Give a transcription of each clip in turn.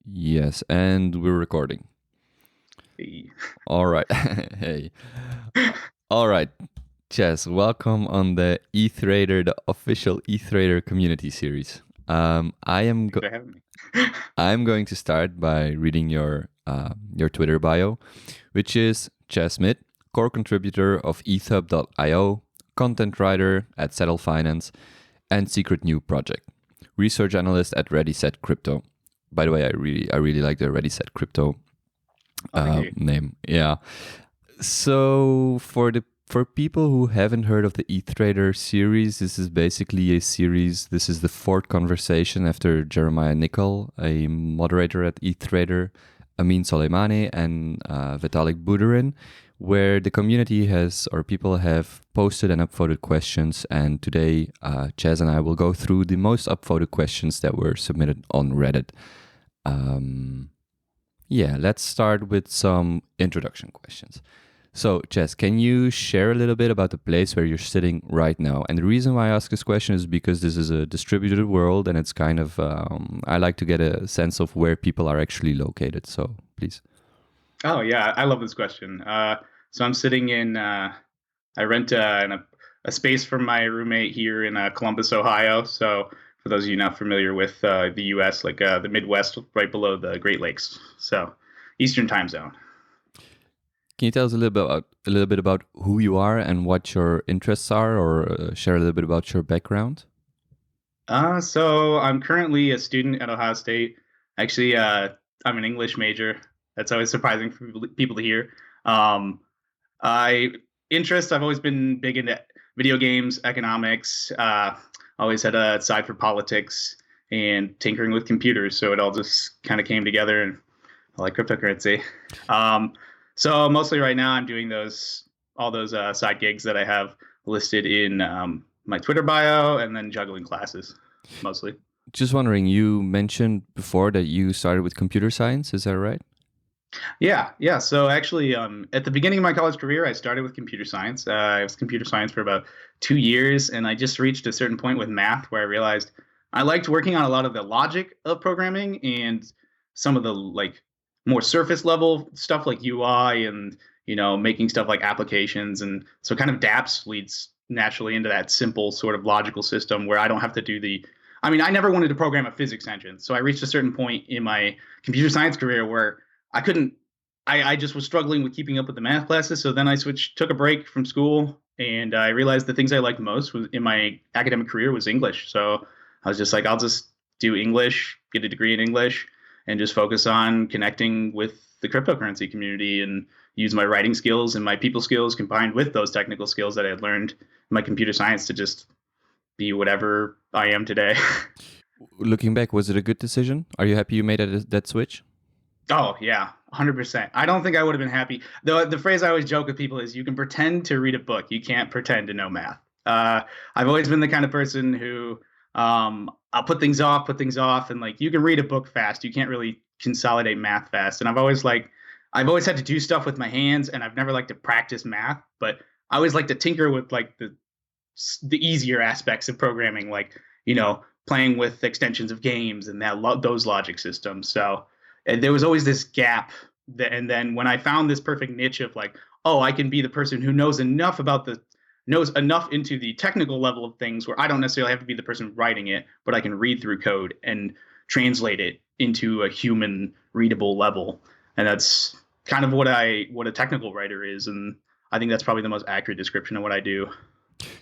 Yes, and we're recording. Hey. All right. Hey. All right. Chaz, welcome on the Ethier, the official Ethier community series. Thanks for having me. I'm going to start by reading your Twitter bio, which is Chaz Schmidt, core contributor of ethub.io, content writer at Settle Finance, and Secret New Project, research analyst at Ready Set Crypto. By the way, I really like the Ready Set Crypto Oh, thank you. name. Yeah. So for people who haven't heard of the E-Trader series, this is basically a series. This is the fourth conversation after Jeremiah Nicol, a moderator at E-Trader, Ameen Soleimani, and Vitalik Buterin, where the community has, or people have posted and upvoted questions. And today, Chaz and I will go through the most upvoted questions that were submitted on Reddit. Yeah, let's start with some introduction questions. So, Chess, can you share a little bit about the place where you're sitting right now? And the reason why I ask this question is because this is a distributed world and it's kind of, I like to get a sense of where people are actually located. So, please. Oh, yeah, I love this question. So I'm sitting in, I rent a space from my roommate here in Columbus, Ohio. So for those of you not familiar with the U.S., like the Midwest, right below the Great Lakes. So Eastern time zone. Can you tell us a little bit about who you are and what your interests are, or share a little bit about your background? So I'm currently a student at Ohio State. Actually, I'm an English major. That's always surprising for people to hear. Um, I I've always been big into video games, economics. Always had a side for politics and tinkering with computers. So it all just kind of came together, and I like cryptocurrency. Um, so mostly right now, I'm doing all those side gigs that I have listed in my Twitter bio, and then juggling classes mostly. Just wondering, you mentioned before that you started with computer science. Is that right? Yeah. So actually, at the beginning of my college career, I started with computer science. I was computer science for about 2 years, and I just reached a certain point with math where I realized I liked working on a lot of the logic of programming and some of the like more surface level stuff like UI and making stuff like applications. And so kind of DApps leads naturally into that simple sort of logical system where I don't have to do the. I mean, I never wanted to program a physics engine, so I reached a certain point in my computer science career where I couldn't. I just was struggling with keeping up with the math classes. So then I took a break from school, and I realized the things I liked most was in my academic career was English. So I was just like, I'll just do English, get a degree in English, and just focus on connecting with the cryptocurrency community and use my writing skills and my people skills combined with those technical skills that I had learned in my computer science to just be whatever I am today. Looking back, was it a good decision? Are you happy you made that switch? Oh yeah, 100%. I don't think I would have been happy. The phrase I always joke with people is, "You can pretend to read a book, you can't pretend to know math." I've always been the kind of person who I'll put things off, and like you can read a book fast, you can't really consolidate math fast. And I've always had to do stuff with my hands, and I've never liked to practice math, but I always like to tinker with like the easier aspects of programming, like playing with extensions of games and those logic systems. So and there was always this gap. And then when I found this perfect niche of like, oh, I can be the person who knows enough into the technical level of things where I don't necessarily have to be the person writing it, but I can read through code and translate it into a human readable level. And that's kind of what a technical writer is. And I think that's probably the most accurate description of what I do.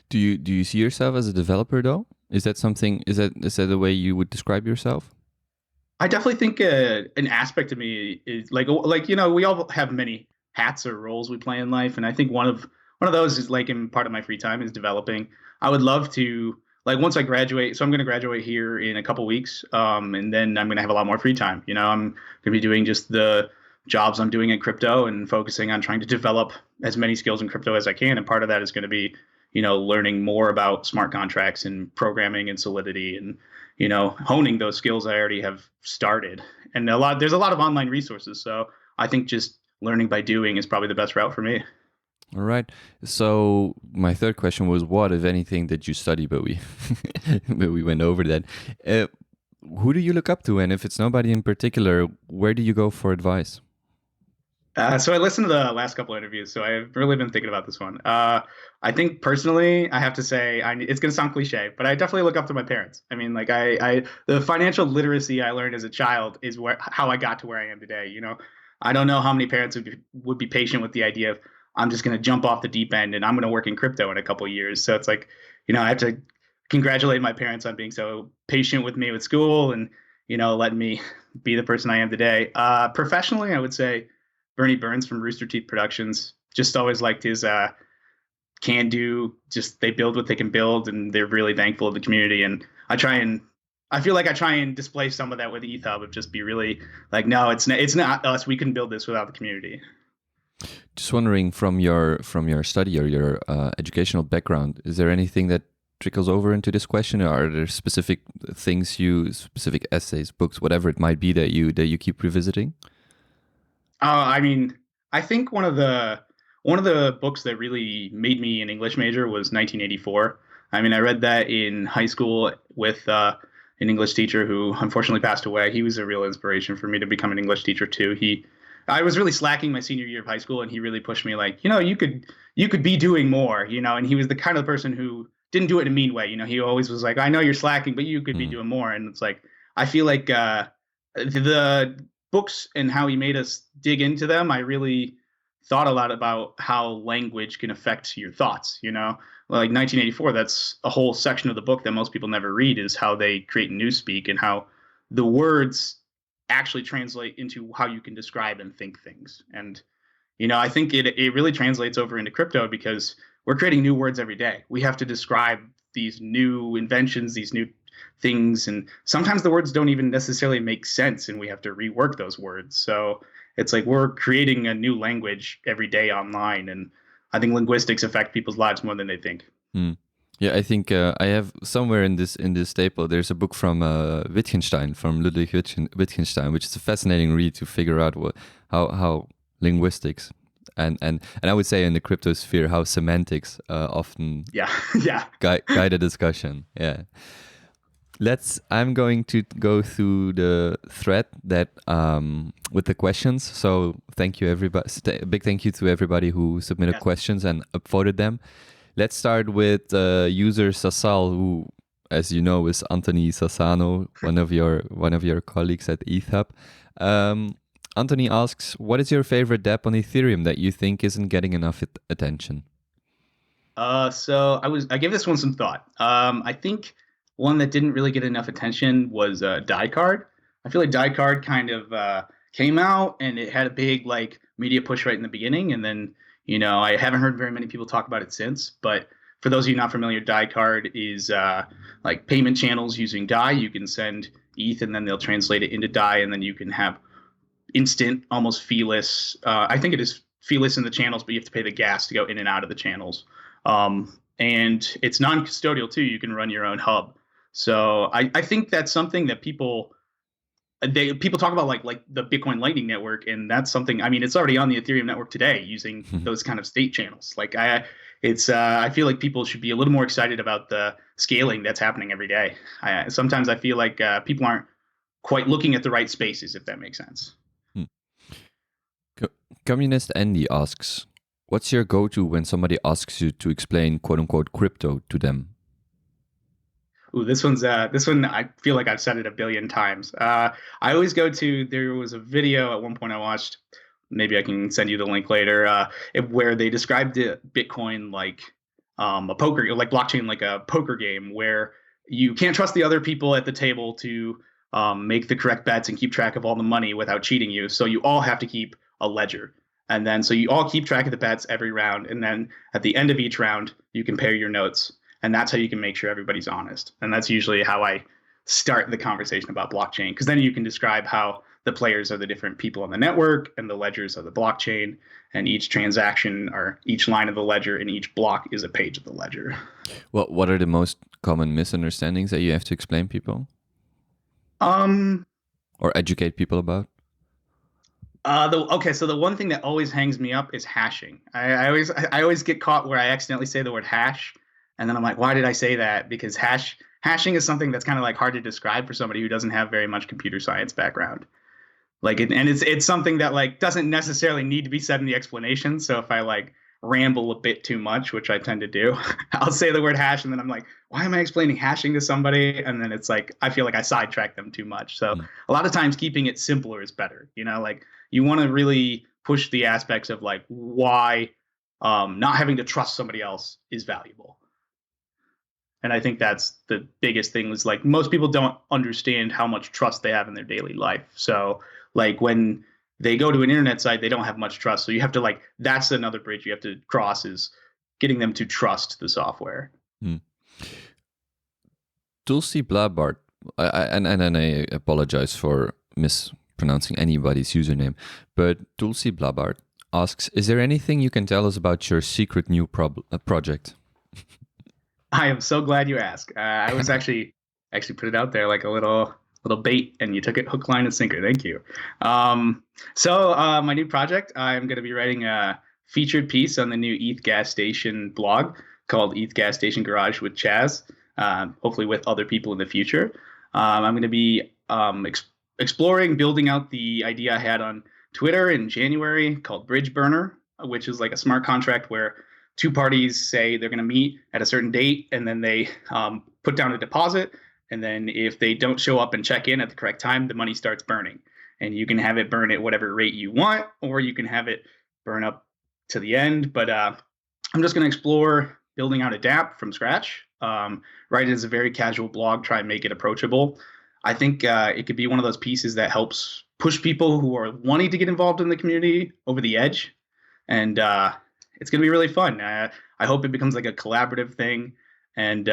Do you see yourself as a developer though? Is that something? Is that the way you would describe yourself? I definitely think an aspect of me is like we all have many hats or roles we play in life, and I think one of those is like in part of my free time is developing. I would love to like once I graduate. So I'm going to graduate here in a couple weeks, and then I'm going to have a lot more free time. I'm going to be doing just the jobs I'm doing in crypto and focusing on trying to develop as many skills in crypto as I can, and part of that is going to be learning more about smart contracts and programming and Solidity and honing those skills I already have started. And there's a lot of online resources. So I think just learning by doing is probably the best route for me. All right. So my third question was, what, if anything, did you study? But we but we went over that. Uh, who do you look up to? And if it's nobody in particular, where do you go for advice? So I listened to the last couple of interviews, so I've really been thinking about this one. I think personally, I have to say, it's going to sound cliche, but I definitely look up to my parents. I mean, like the financial literacy I learned as a child is how I got to where I am today. You know, I don't know how many parents would be patient with the idea of I'm just going to jump off the deep end and I'm going to work in crypto in a couple of years. So it's like, you know, I have to congratulate my parents on being so patient with me with school and, you know, letting me be the person I am today. Professionally, I would say Bernie Burns from Rooster Teeth Productions. Just always liked his can do. Just they build what they can build, and they're really thankful of the community. And I feel like I try and display some of that with ETHUB of just be really like, no, it's not us. We couldn't build this without the community. Just wondering from your study or your educational background, is there anything that trickles over into this question? Or are there specific things specific essays, books, whatever it might be that you keep revisiting? I mean, I think one of the books that really made me an English major was 1984. I mean, I read that in high school with an English teacher who unfortunately passed away. He was a real inspiration for me to become an English teacher too. I was really slacking my senior year of high school, and he really pushed me like, you know, you could be doing more, you know. And he was the kind of person who didn't do it in a mean way, you know. He always was like, I know you're slacking, but you could be doing more. And it's like, I feel like the books and how he made us dig into them, I really thought a lot about how language can affect your thoughts, you know. Like 1984, that's a whole section of the book that most people never read, is how they create newspeak and how the words actually translate into how you can describe and think things. And, you know, I think it really translates over into crypto because we're creating new words every day. We have to describe these new inventions, these new things, and sometimes the words don't even necessarily make sense and we have to rework those words. So it's like we're creating a new language every day online, and I think linguistics affect people's lives more than they think. Yeah, I think I have somewhere in this staple, there's a book from Wittgenstein, from Ludwig Wittgenstein, which is a fascinating read to figure out how linguistics and I would say in the crypto sphere how semantics often guide a discussion. Yeah. I'm going to go through the thread that with the questions. So thank you everybody. Big thank you to everybody who submitted questions and upvoted them. Let's start with user Sasal, who, as you know, is Anthony Sassano, one of your colleagues at ETHUB. Anthony asks, what is your favorite dApp on Ethereum that you think isn't getting enough attention? So I gave this one some thought. I think one that didn't really get enough attention was Diecard. I feel like Diecard kind of came out and it had a big like media push right in the beginning, and then, you know, I haven't heard very many people talk about it since. But for those of you not familiar, Diecard is like payment channels using DAI. You can send ETH and then they'll translate it into DAI, and then you can have instant, almost feeless. I think it is feeless in the channels, but you have to pay the gas to go in and out of the channels. And it's non-custodial too. You can run your own hub. So I think that's something that people talk about like the Bitcoin Lightning Network, and that's something. I mean, it's already on the Ethereum network today using those kind of state channels. Like I feel like people should be a little more excited about the scaling that's happening every day. Sometimes I feel like people aren't quite looking at the right spaces, if that makes sense. Communist Andy asks, what's your go-to when somebody asks you to explain quote-unquote crypto to them? Ooh, this one I feel like I've said it a billion times. I always go to, there was a video at one point I watched, maybe I can send you the link later, where they described Bitcoin like a poker, like blockchain, like a poker game where you can't trust the other people at the table to make the correct bets and keep track of all the money without cheating you. So you all have to keep a ledger. And then so you all keep track of the bets every round. And then at the end of each round, you compare your notes. And that's how you can make sure everybody's honest. And that's usually how I start the conversation about blockchain, because then you can describe how the players are the different people on the network and the ledgers are the blockchain, and each transaction or each line of the ledger and each block is a page of the ledger. Well, what are the most common misunderstandings that you have to explain people? Or educate people about? So the one thing that always hangs me up is hashing. I always get caught where I accidentally say the word hash. And then I'm like, why did I say that? Because hashing is something that's kind of like hard to describe for somebody who doesn't have very much computer science background. Like and it's something that like doesn't necessarily need to be said in the explanation. So if I like ramble a bit too much, which I tend to do, I'll say the word hash and then I'm like, why am I explaining hashing to somebody? And then it's like I feel like I sidetrack them too much. So a lot of times keeping it simpler is better. Like you want to really push the aspects of like why not having to trust somebody else is valuable. And I think that's the biggest thing is like most people don't understand how much trust they have in their daily life. So like when they go to an internet site, they don't have much trust. So you have to like, that's another bridge you have to cross is getting them to trust the software. Tulsi Blabart, and I apologize for mispronouncing anybody's username, but Tulsi Blabart asks, is there anything you can tell us about your secret new project? I am so glad you asked. I was actually put it out there like a little bait, and you took it hook, line, and sinker. Thank you. So my new project, I'm going to be writing a featured piece on the new ETH Gas Station blog called ETH Gas Station Garage with Chaz. Hopefully with other people in the future. I'm going to be exploring, building out the idea I had on Twitter in January called Bridge Burner, which is like a smart contract where two parties say they're going to meet at a certain date, and then they put down a deposit. And then if they don't show up and check in at the correct time, the money starts burning. And you can have it burn at whatever rate you want, or you can have it burn up to the end. But I'm just going to explore building out a dApp from scratch. Write it as a very casual blog, try and make it approachable. I think it could be one of those pieces that helps push people who are wanting to get involved in the community over the edge. And it's going to be really fun. I hope it becomes like a collaborative thing and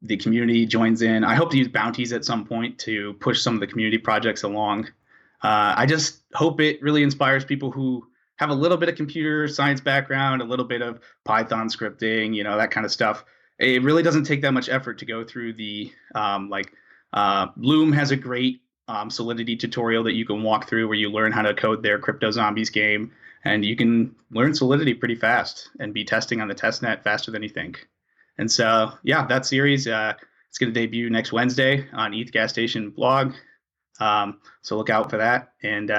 the community joins in. I hope to use bounties at some point to push some of the community projects along. I just hope it really inspires people who have a little bit of computer science background, a little bit of Python scripting, that kind of stuff. It really doesn't take that much effort to go through the Loom has a great Solidity tutorial that you can walk through where you learn how to code their Crypto Zombies game. And you can learn Solidity pretty fast and be testing on the testnet faster than you think. And so, yeah, that series, it's going to debut next Wednesday on ETH Gas Station blog. So look out for that. And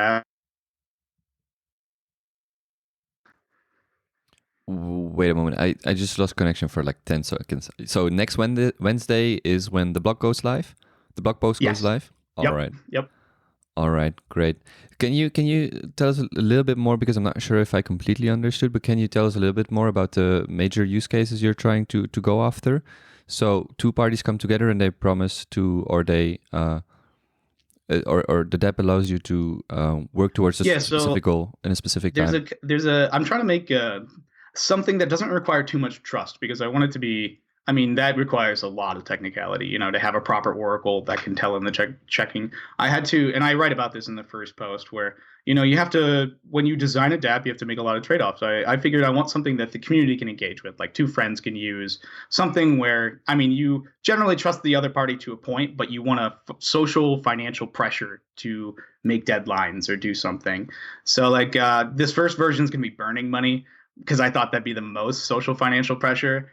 wait a moment. I just lost connection for like 10 seconds. So next Wednesday is when the blog goes live? The blog post goes live? All right. Yep. All right, great. Can you tell us a little bit more, because I'm not sure if I completely understood, but can you tell us a little bit more about the major use cases you're trying to go after? So two parties come together and they promise to, or they or the dApp allows you to work towards a specific goal in a specific time. I'm trying to make something that doesn't require too much trust, because I want it to be, that requires a lot of technicality, to have a proper oracle that can tell in the checking. I had to, and I write about this in the first post, where, you have to, when you design a dApp, you have to make a lot of trade-offs. I figured I want something that the community can engage with, like two friends can use, something where, you generally trust the other party to a point, but you want a social financial pressure to make deadlines or do something. So like this first version is going to be burning money, because I thought that'd be the most social financial pressure.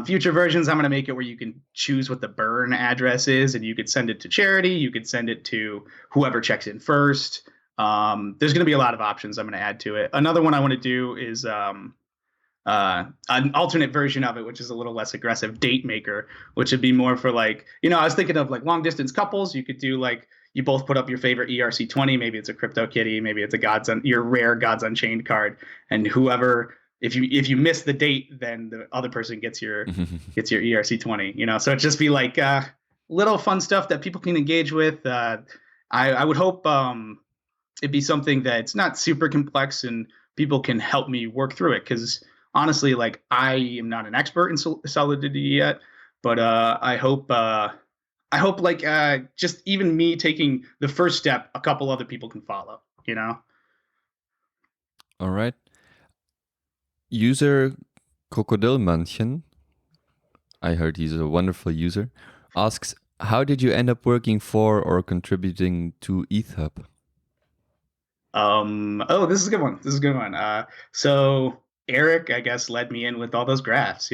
Future versions, I'm going to make it where you can choose what the burn address is, and you could send it to charity. You could send it to whoever checks in first. There's going to be a lot of options I'm going to add to it. Another one I want to do is an alternate version of it, which is a little less aggressive, date maker, which would be more for like, I was thinking of like long distance couples. You could do like, you both put up your favorite ERC20. Maybe it's a CryptoKitty. Maybe it's your rare Gods Unchained card, and whoever. If you miss the date, then the other person gets your ERC20. So it'd just be like little fun stuff that people can engage with. I would hope it'd be something that's not super complex and people can help me work through it. Because honestly, like I am not an expert in Solidity yet, but I hope like just even me taking the first step, a couple other people can follow. All right. User Krokodilmannchen, I heard he's a wonderful user, asks, how did you end up working for or contributing to ETHUB? This is a good one. So Eric, I guess, led me in with all those graphs,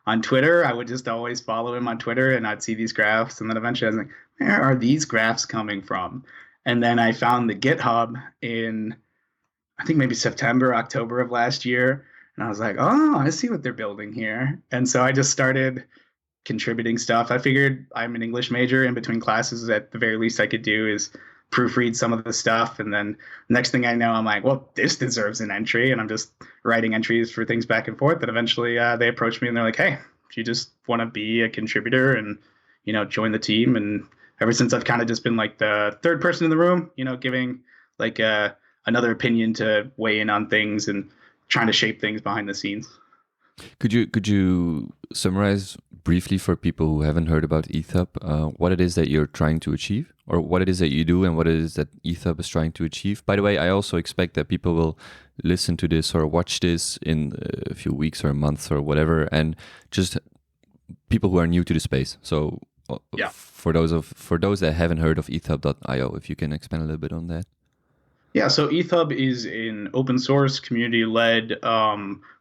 On Twitter, I would just always follow him on Twitter and I'd see these graphs. And then eventually I was like, where are these graphs coming from? And then I found the GitHub in, I think maybe September, October of last year. And I was like, oh, I see what they're building here. And so I just started contributing stuff. I figured I'm an English major. In between classes, at the very least I could do is proofread some of the stuff. And then next thing I know, I'm like, well, this deserves an entry. And I'm just writing entries for things back and forth. And eventually they approached me and they're like, hey, if you just want to be a contributor and, join the team. And ever since I've kind of just been like the third person in the room, giving like another opinion to weigh in on things and trying to shape things behind the scenes. Could you summarize briefly for people who haven't heard about EthHub what it is that you're trying to achieve, or what it is that you do, and what it is that EthHub is trying to achieve? By the way, I also expect that people will listen to this or watch this in a few weeks or months or whatever, and just people who are new to the space. So yeah. for those that haven't heard of ethub.io, if you can expand a little bit on that. Yeah, so EthHub is an open source, community-led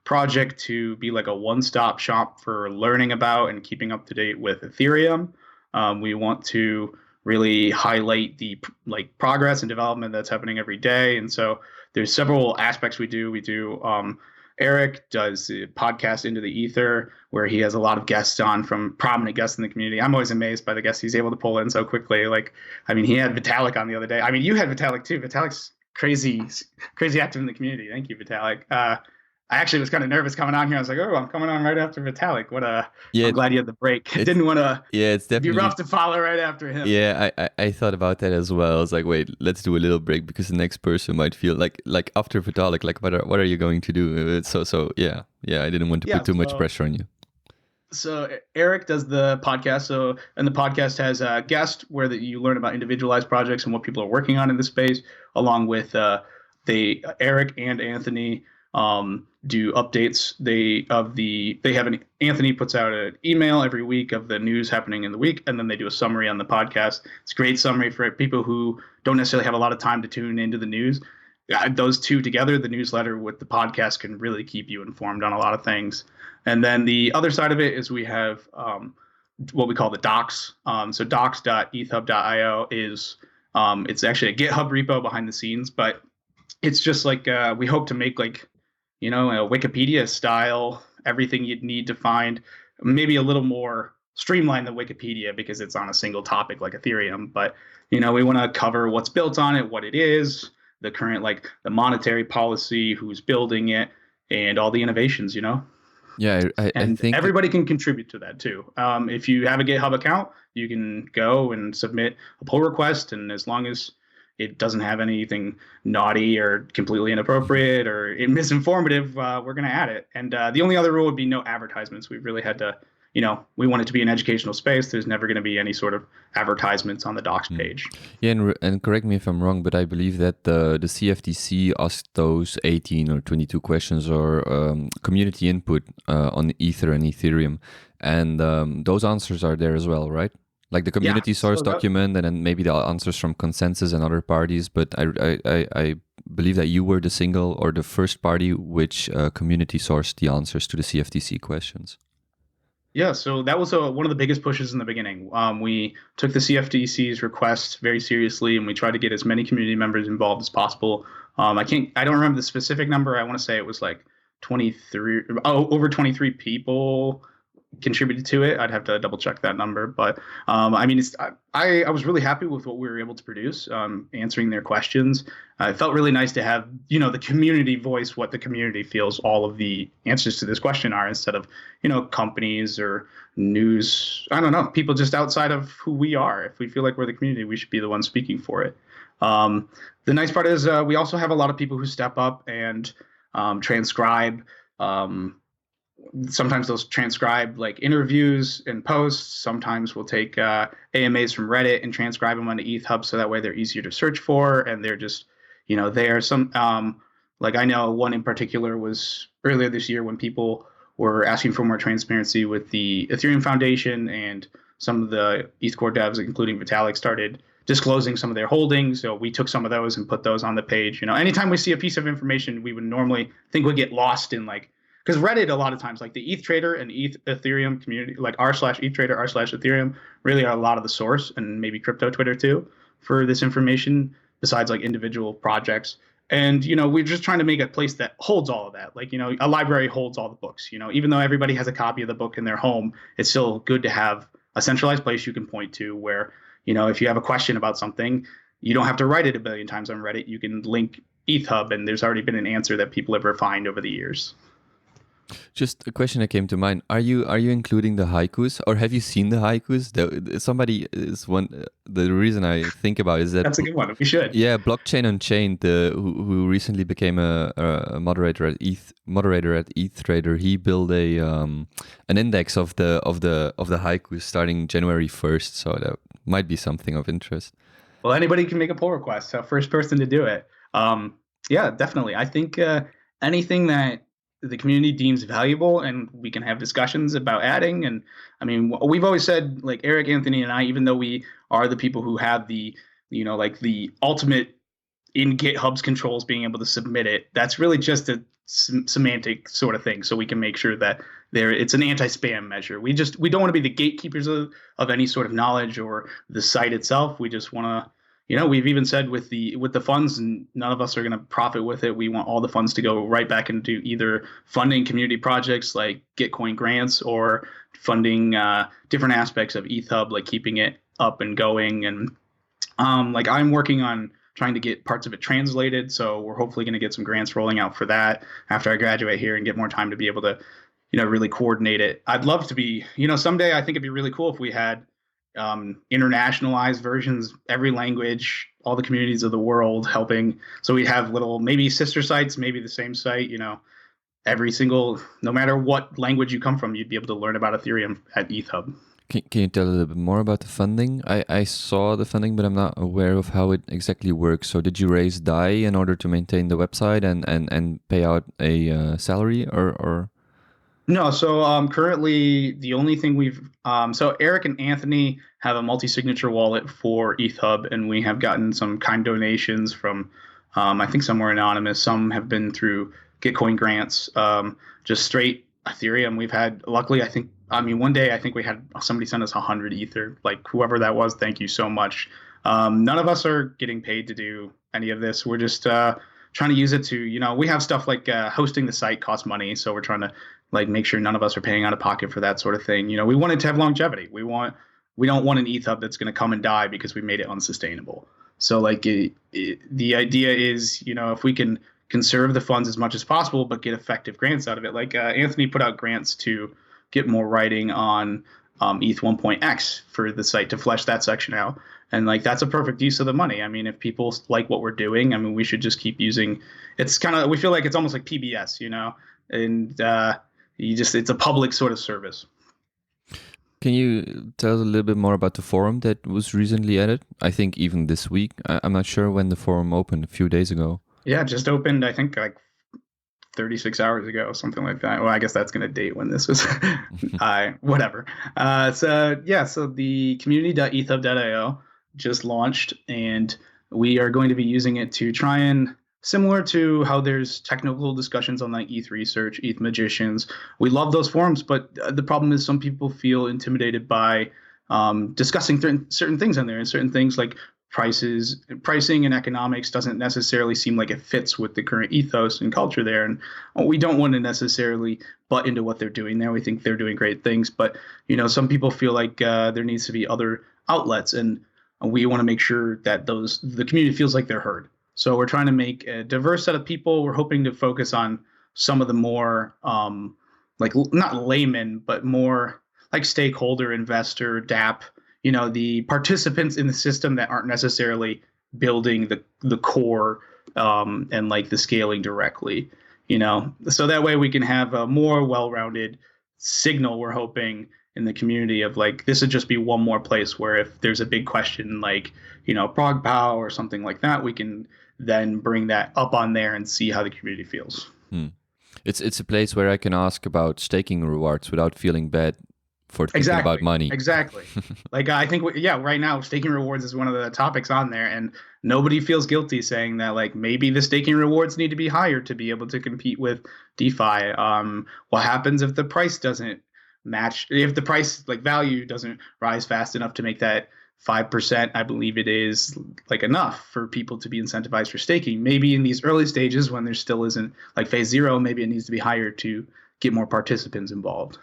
project to be like a one-stop shop for learning about and keeping up to date with Ethereum. We want to really highlight the progress and development that's happening every day. And so there's several aspects we do. Eric does a podcast Into the Ether, where he has a lot of guests on from prominent guests in the community. I'm always amazed by the guests he's able to pull in so quickly. He had Vitalik on the other day. You had Vitalik too. Vitalik's crazy active in the community. Thank you, Vitalik. I actually was kind of nervous coming on here. I was like, oh, I'm coming on right after Vitalik. I'm glad you had the break. I didn't want to it's definitely be rough to follow right after him. Yeah, I thought about that as well. I was like, wait, let's do a little break because the next person might feel like after Vitalik, like what are you going to do? So yeah, I didn't want to put too much pressure on you. So Eric does the podcast. And the podcast has a guest where you learn about individualized projects and what people are working on in the space, along with Eric and Anthony do updates. Anthony puts out an email every week of the news happening in the week, and then they do a summary on the podcast. It's a great summary for people who don't necessarily have a lot of time to tune into the news. Those two together, the newsletter with the podcast, can really keep you informed on a lot of things. And then the other side of it is we have what we call the docs. So docs.ethub.io is it's actually a GitHub repo behind the scenes, but it's just like we hope to make a Wikipedia style, everything you'd need to find, maybe a little more streamlined than Wikipedia because it's on a single topic like Ethereum. But, we want to cover what's built on it, what it is, the current, the monetary policy, who's building it, and all the innovations, Yeah, I think everybody can contribute to that too. If you have a GitHub account, you can go and submit a pull request, and as long as it doesn't have anything naughty or completely inappropriate or misinformative, we're going to add it. And the only other rule would be no advertisements. We really had to, we want it to be an educational space. There's never going to be any sort of advertisements on the docs page. Yeah, and correct me if I'm wrong, but I believe that the CFTC asked those 18 or 22 questions or community input on Ether and Ethereum. And those answers are there as well, right? Like the community source document, and then maybe the answers from Consensus and other parties. But I believe that you were the single or the first party which community sourced the answers to the CFTC questions. Yeah, so that was one of the biggest pushes in the beginning. We took the CFTC's request very seriously, and we tried to get as many community members involved as possible. I don't remember the specific number. I want to say it was over 23 people contributed to it. I'd have to double check that number, but I was really happy with what we were able to produce, answering their questions. It felt really nice to have the community voice what the community feels all of the answers to this question are, instead of companies or news. I don't know, people just outside of who we are. If we feel like we're the community, we should be the ones speaking for it. The nice part is we also have a lot of people who step up and transcribe. Sometimes they'll transcribe interviews and posts. Sometimes we'll take AMAs from Reddit and transcribe them onto EthHub, so that way they're easier to search for, and they're just there. Some I know one in particular was earlier this year when people were asking for more transparency with the Ethereum Foundation, and some of the ETH Core devs, including Vitalik, started disclosing some of their holdings. So we took some of those and put those on the page. Anytime we see a piece of information we would normally think would get lost in because Reddit a lot of times, like the ETH Trader and Ethereum community, like r/ETH Trader, r/Ethereum, really are a lot of the source, and maybe crypto Twitter too, for this information, besides like individual projects. And, we're just trying to make a place that holds all of that. Like, a library holds all the books. Even though everybody has a copy of the book in their home, it's still good to have a centralized place you can point to where, if you have a question about something, you don't have to write it a billion times on Reddit. You can link ETHUB, and there's already been an answer that people have refined over the years. Just a question that came to mind. Are you including the haikus, or have you seen the haikus? Somebody is one. The reason I think about it is that that's a good one. We should. Yeah, Blockchain Unchained, who recently became a moderator at ETH Trader. He built an index of the haikus starting January 1st. So that might be something of interest. Well, anybody can make a pull request. So first person to do it. Yeah, definitely. I think anything that the community deems valuable and we can have discussions about adding. And I mean, we've always said, like Eric, Anthony, and I, even though we are the people who have the, like the ultimate in GitHub's controls, being able to submit it, that's really just a semantic sort of thing. So we can make sure that it's an anti-spam measure. We don't want to be the gatekeepers of any sort of knowledge or the site itself. We just want to, we've even said with the funds, and none of us are going to profit with it. We want all the funds to go right back into either funding community projects like Gitcoin grants, or funding different aspects of ETHUB, like keeping it up and going. And like I'm working on trying to get parts of it translated. So we're hopefully going to get some grants rolling out for that after I graduate here and get more time to be able to, really coordinate it. I'd love to be, someday I think it'd be really cool if we had internationalized versions, every language, all the communities of the world helping. So we'd have little, maybe sister sites, maybe the same site, every single, no matter what language you come from, you'd be able to learn about Ethereum at ETHUB. Can you tell a little bit more about the funding? I saw the funding, but I'm not aware of how it exactly works. So did you raise DAI in order to maintain the website and pay out a salary or? No, so currently the only thing so Eric and Anthony have a multi-signature wallet for ETHUB, and we have gotten some kind donations from, I think some were anonymous, some have been through Gitcoin grants, just straight Ethereum. We've had, luckily, one day I think we had somebody send us 100 Ether, like whoever that was, thank you so much. None of us are getting paid to do any of this. We're just trying to use it to, we have stuff like hosting the site costs money, so we're trying to like make sure none of us are paying out of pocket for that sort of thing. We want it to have longevity. We don't want an ETHUB that's going to come and die because we made it unsustainable. So like the idea is, if we can conserve the funds as much as possible, but get effective grants out of it. Like Anthony put out grants to get more writing on ETH 1.x for the site to flesh that section out. And like, that's a perfect use of the money. I mean, if people like what we're doing, I mean, we should just keep using, we feel like it's almost like PBS, and it's a public sort of service. Can you tell us a little bit more about the forum that was recently added? I think even this week. I'm not sure when the forum opened, a few days ago. Yeah, it just opened, I think, like 36 hours ago, something like that. Well, I guess that's going to date when this was, whatever. So the community.ethub.io just launched, and we are going to be using it to try and, similar to how there's technical discussions on like ETH Research, ETH Magicians. We love those forums, but the problem is some people feel intimidated by discussing certain things on there, and certain things like pricing and economics doesn't necessarily seem like it fits with the current ethos and culture there. And we don't want to necessarily butt into what they're doing there. We think they're doing great things, but some people feel like there needs to be other outlets, and we want to make sure that the community feels like they're heard. So we're trying to make a diverse set of people. We're hoping to focus on some of the more like not laymen, but more like stakeholder, investor, DApp, the participants in the system that aren't necessarily building the core and like the scaling directly, so that way we can have a more well-rounded signal, we're hoping, in the community of like, this would just be one more place where if there's a big question like, ProgPow or something like that, we can then bring that up on there and see how the community feels. It's a place where I can ask about staking rewards without feeling bad for thinking about money. Exactly. Like I think, right now staking rewards is one of the topics on there, and nobody feels guilty saying that like maybe the staking rewards need to be higher to be able to compete with DeFi. What happens if the price doesn't match? If the price like value doesn't rise fast enough to make that 5%, I believe it is like enough for people to be incentivized for staking. Maybe in these early stages when there still isn't like phase 0, maybe it needs to be higher to get more participants involved.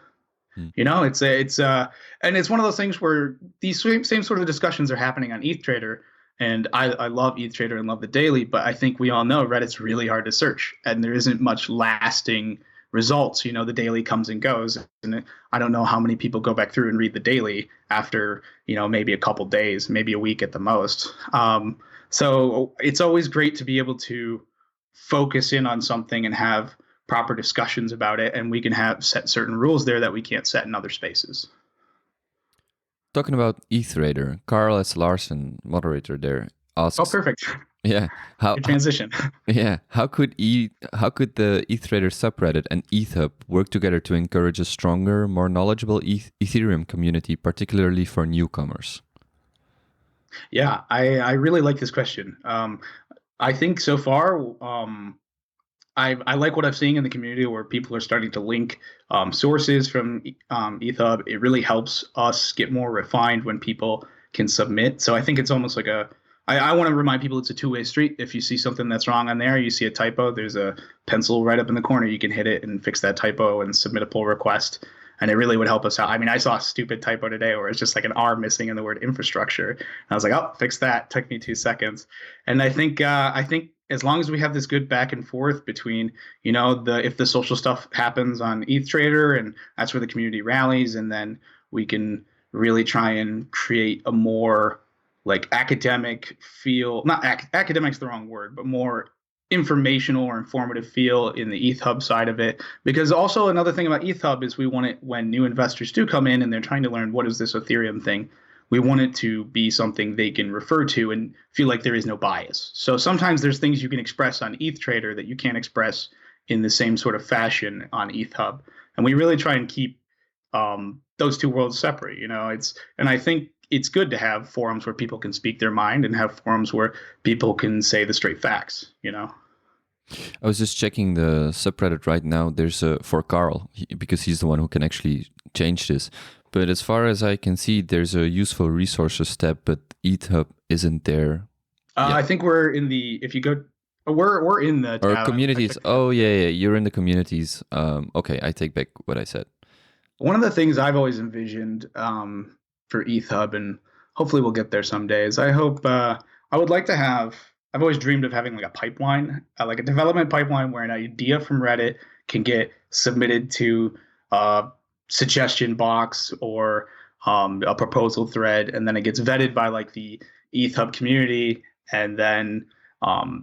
And it's one of those things where these same sort of discussions are happening on ETH Trader, and I love ETH Trader and love the daily, but I think we all know Reddit's really hard to search, and there isn't much lasting results. The daily comes and goes, and I don't know how many people go back through and read the daily after maybe a couple days, maybe a week at the most. So it's always great to be able to focus in on something and have proper discussions about it, and we can set certain rules there that we can't set in other spaces. Talking about ETH Trader, Carl S. Larson, moderator there, asks. Oh, perfect. Yeah. Good transition. Yeah. How could the ETH Trader subreddit and ETHUB work together to encourage a stronger, more knowledgeable Ethereum community, particularly for newcomers? Yeah, I really like this question. I think so far, I like what I'm seeing in the community where people are starting to link sources from ETHUB. It really helps us get more refined when people can submit. So I think it's almost like I want to remind people it's a two-way street. If you see something that's wrong on there, you see a typo, there's a pencil right up in the corner. You can hit it and fix that typo and submit a pull request. And it really would help us out. I mean, I saw a stupid typo today where it's just like an R missing in the word infrastructure. And I was like, oh, fix that. Took me 2 seconds. And I think as long as we have this good back and forth between, if the social stuff happens on ETH Trader and that's where the community rallies, and then we can really try and create a more like academic feel, not academic's the wrong word, but more informational or informative feel in the ETHUB side of it. Because also another thing about ETHUB is we want it when new investors do come in and they're trying to learn what is this Ethereum thing, we want it to be something they can refer to and feel like there is no bias. So sometimes there's things you can express on ETH Trader that you can't express in the same sort of fashion on ETHUB. And we really try and keep those two worlds separate. And I think it's good to have forums where people can speak their mind and have forums where people can say the straight facts. I was just checking the subreddit right now. There's for Carl, because he's the one who can actually change this. But as far as I can see, there's a useful resources tab, but ETHUB isn't there. I think we're in the, if you go, we're in the tab. Or communities. Oh, yeah, you're in the communities. Okay, I take back what I said. One of the things I've always envisioned for ETHUB, and hopefully we'll get there some days, I would like to have, I've always dreamed of having like a pipeline, like a development pipeline where an idea from Reddit can get submitted to suggestion box or a proposal thread, and then it gets vetted by like the ETHUB community, and then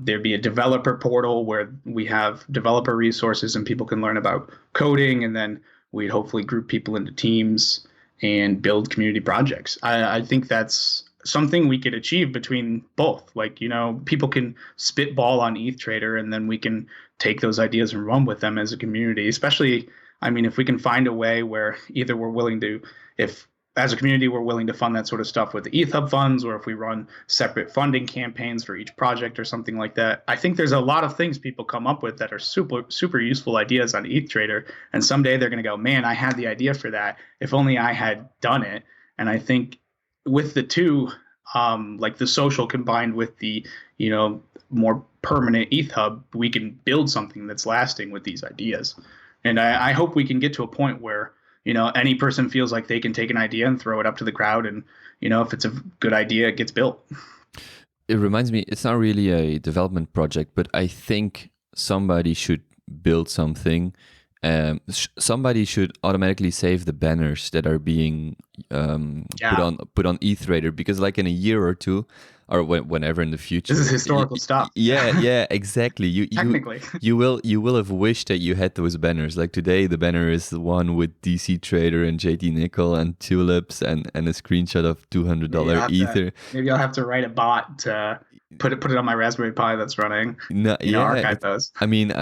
there'd be a developer portal where we have developer resources and people can learn about coding, and then we'd hopefully group people into teams and build community projects. I think that's something we could achieve between both. Like, people can spitball on ETH Trader, and then we can take those ideas and run with them as a community. Especially, I mean, if we can find a way where either we're willing to, if as a community we're willing to fund that sort of stuff with the ETHUB funds, or if we run separate funding campaigns for each project or something like that. I think there's a lot of things people come up with that are super, super useful ideas on ETH Trader. And someday they're going to go, man, I had the idea for that. If only I had done it. And I think with the two, like the social combined with the, more permanent ETHUB, we can build something that's lasting with these ideas. And I hope we can get to a point where, any person feels like they can take an idea and throw it up to the crowd. And, if it's a good idea, it gets built. It reminds me, it's not really a development project, but I think somebody should build something. Somebody should automatically save the banners that are being put on ETH Trader, because like in a year or two, or whenever in the future, this is historical stuff. Yeah, exactly. Technically, you will have wished that you had those banners. Like today, the banner is the one with DC Trader and jtnichol and tulips and a screenshot of $200 Ether. Maybe I'll have to write a bot to put it on my Raspberry Pi that's running. No, archive those. I mean,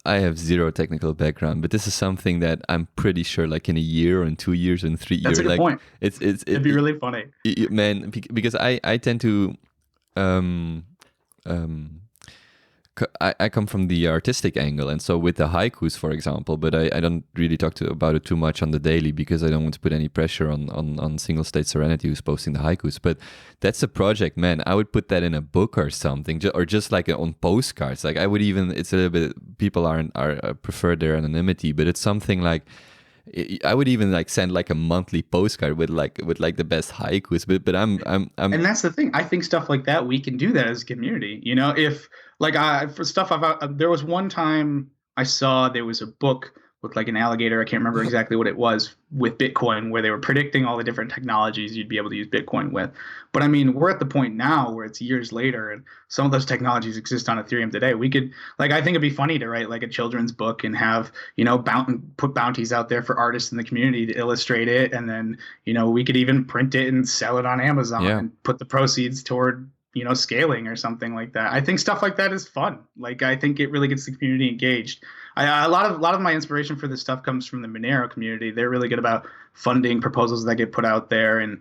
I have zero technical background, but this is something that I'm pretty sure, like in a year, or in 2 years, or in 3 years, That's a good like point. it'd be really funny. Man, because I tend to um um I come from the artistic angle, and so with the haikus, for example, but I don't really talk about it too much on the daily because I don't want to put any pressure on Single State Serenity, who's posting the haikus. But that's a project, man. I would put that in a book or something, or just like on postcards. Like I would even, it's a little bit, people are prefer their anonymity, but it's something like, I would even like send like a monthly postcard with like the best haikus. But I'm And that's the thing. I think stuff like that, we can do that as a community. If like for stuff there was one time I saw there was a book with like an alligator. I can't remember exactly what it was with Bitcoin, where they were predicting all the different technologies you'd be able to use Bitcoin with. But I mean, we're at the point now where it's years later, and some of those technologies exist on Ethereum today. We could, like, I think it'd be funny to write like a children's book and have, put bounties out there for artists in the community to illustrate it, and then we could even print it and sell it on Amazon and put the proceeds toward scaling or something like that. I think stuff like that is fun. Like, I think it really gets the community engaged. A lot of my inspiration for this stuff comes from the Monero community. They're really good about funding proposals that get put out there, and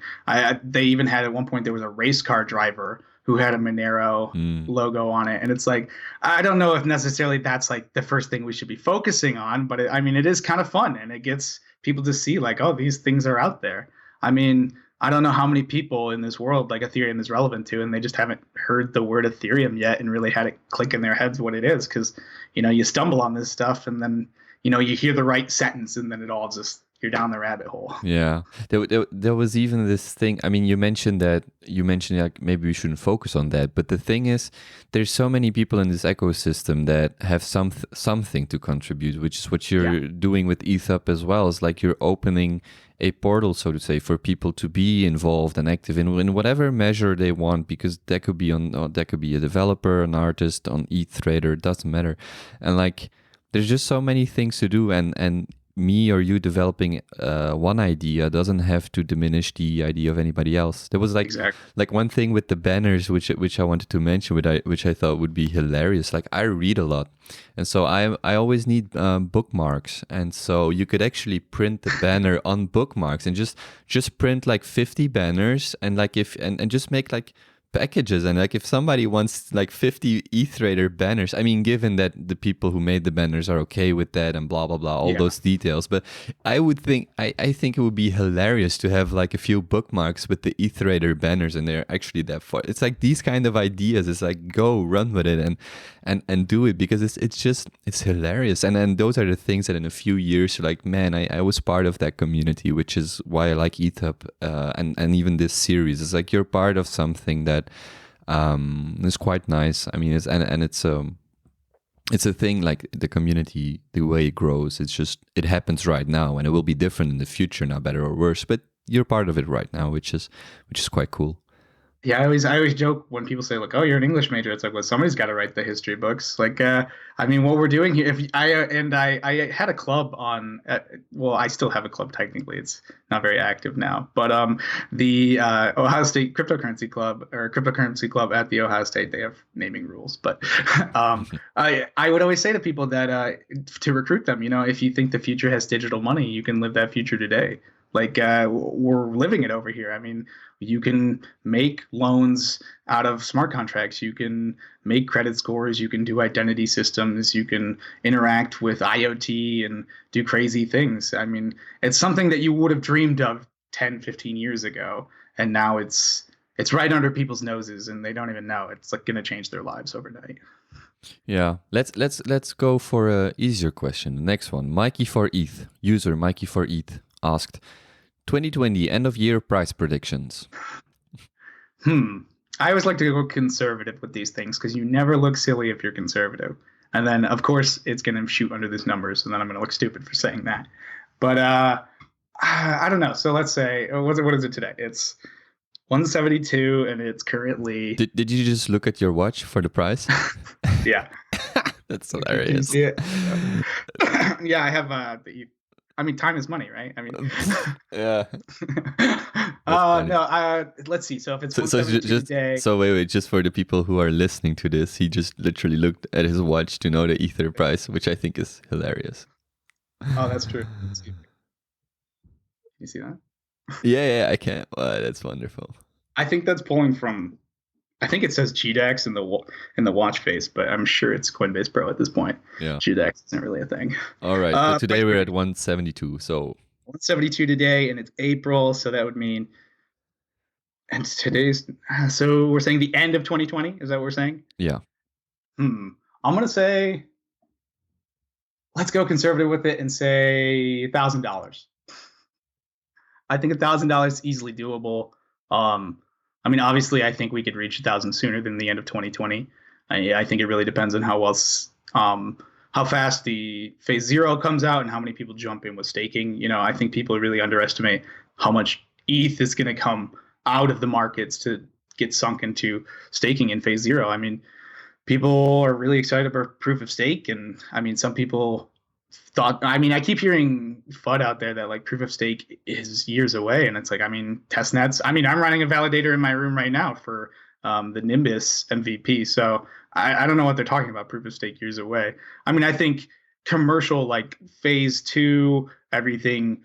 they even had at one point, there was a race car driver who had a Monero logo on it, and it's like, I don't know if necessarily that's like the first thing we should be focusing on, but it is kind of fun, and it gets people to see like, oh, these things are out there. I mean, I don't know how many people in this world like Ethereum is relevant to, and they just haven't heard the word Ethereum yet and really had it click in their heads what it is. Because, you stumble on this stuff, and then, you hear the right sentence, and then it all just, you're down the rabbit hole. Yeah. There was even this thing. I mean, you mentioned like maybe we shouldn't focus on that. But the thing is, there's so many people in this ecosystem that have something to contribute, which is what you're doing with ETHUP as well. It's like you're opening a portal, so to say, for people to be involved and active in whatever measure they want, because that could be a developer, an artist, on ETH trader, it doesn't matter. And like, there's just so many things to do, and me or you developing one idea doesn't have to diminish the idea of anybody else. There was like one thing with the banners, which I wanted to mention, which I thought would be hilarious. Like, I read a lot, and so I always need bookmarks, and so you could actually print the banner on bookmarks and just print like 50 banners, and like and just make like packages, and like if somebody wants like 50 ETH banners, I mean, given that the people who made the banners are okay with that and blah blah blah, all those details, but I think it would be hilarious to have like a few bookmarks with the ETH banners, and they're actually that far. It's like these kind of ideas, it's like, go run with it and do it, because it's hilarious, and then those are the things that in a few years you're like, man, I was part of that community, which is why I like ETHUP, and even this series. It's like you're part of something that is quite nice. I mean, it's a thing, like the community, the way it grows, it happens right now, and it will be different in the future, not better or worse, but you're part of it right now, which is quite cool. Yeah, I always joke when people say like, "Oh, you're an English major." It's like, well, somebody's got to write the history books. Like, I mean, what we're doing here. If I had a club on. Well, I still have a club technically. It's not very active now, but the Ohio State Cryptocurrency Club, or Cryptocurrency Club at the Ohio State, they have naming rules. But I would always say to people that to recruit them, if you think the future has digital money, you can live that future today. Like, we're living it over here. I mean, you can make loans out of smart contracts. You can make credit scores. You can do identity systems. You can interact with IoT and do crazy things. I mean, it's something that you would have dreamed of 10, 15 years ago. And now it's right under people's noses, and they don't even know. It's like going to change their lives overnight. Yeah, let's go for a easier question. The next one, Mikey for ETH, user Mikey for ETH asked, 2020 end of year price predictions. I always like to go conservative with these things, because you never look silly if you're conservative. And then, of course, it's going to shoot under these numbers, and then I'm going to look stupid for saying that. But I don't know. So let's say, what is it today? It's 172, and it's currently... Did you just look at your watch for the price? Yeah. That's hilarious. Yeah, I have the I mean, time is money, right? I mean, Yeah, that's funny. no. Let's see. So if it's So, so 172 just today, so wait, just for the people who are listening to this, he just literally looked at his watch to know the Ether price, which I think is hilarious. oh, that's true. Let's see. You see that? Yeah, I can't. Wow, that's wonderful. I think that's pulling from. I think it says GDAX in the watch face, but I'm sure it's Coinbase Pro at this point. Yeah. GDAX isn't really a thing. All right. But today we're at 172. So 172 today, and it's April, so that would mean. And today's so we're saying the end of 2020. Is that what we're saying? yeah. I'm gonna say. Let's go conservative with it and say $1,000. I think $1,000 is easily doable. I mean, obviously, I think we could reach 1,000 sooner than the end of 2020. I think it really depends on how fast the phase 0 comes out and how many people jump in with staking. You know, I think people really underestimate how much ETH is going to come out of the markets to get sunk into staking in phase 0. I mean, people are really excited about proof of stake, and I mean, some people I keep hearing FUD out there that like proof of stake is years away, and it's like, I mean, testnets. I mean, I'm running a validator in my room right now for the Nimbus MVP, so I don't know what they're talking about. Proof of stake years away. I mean, I think commercial like phase 2, everything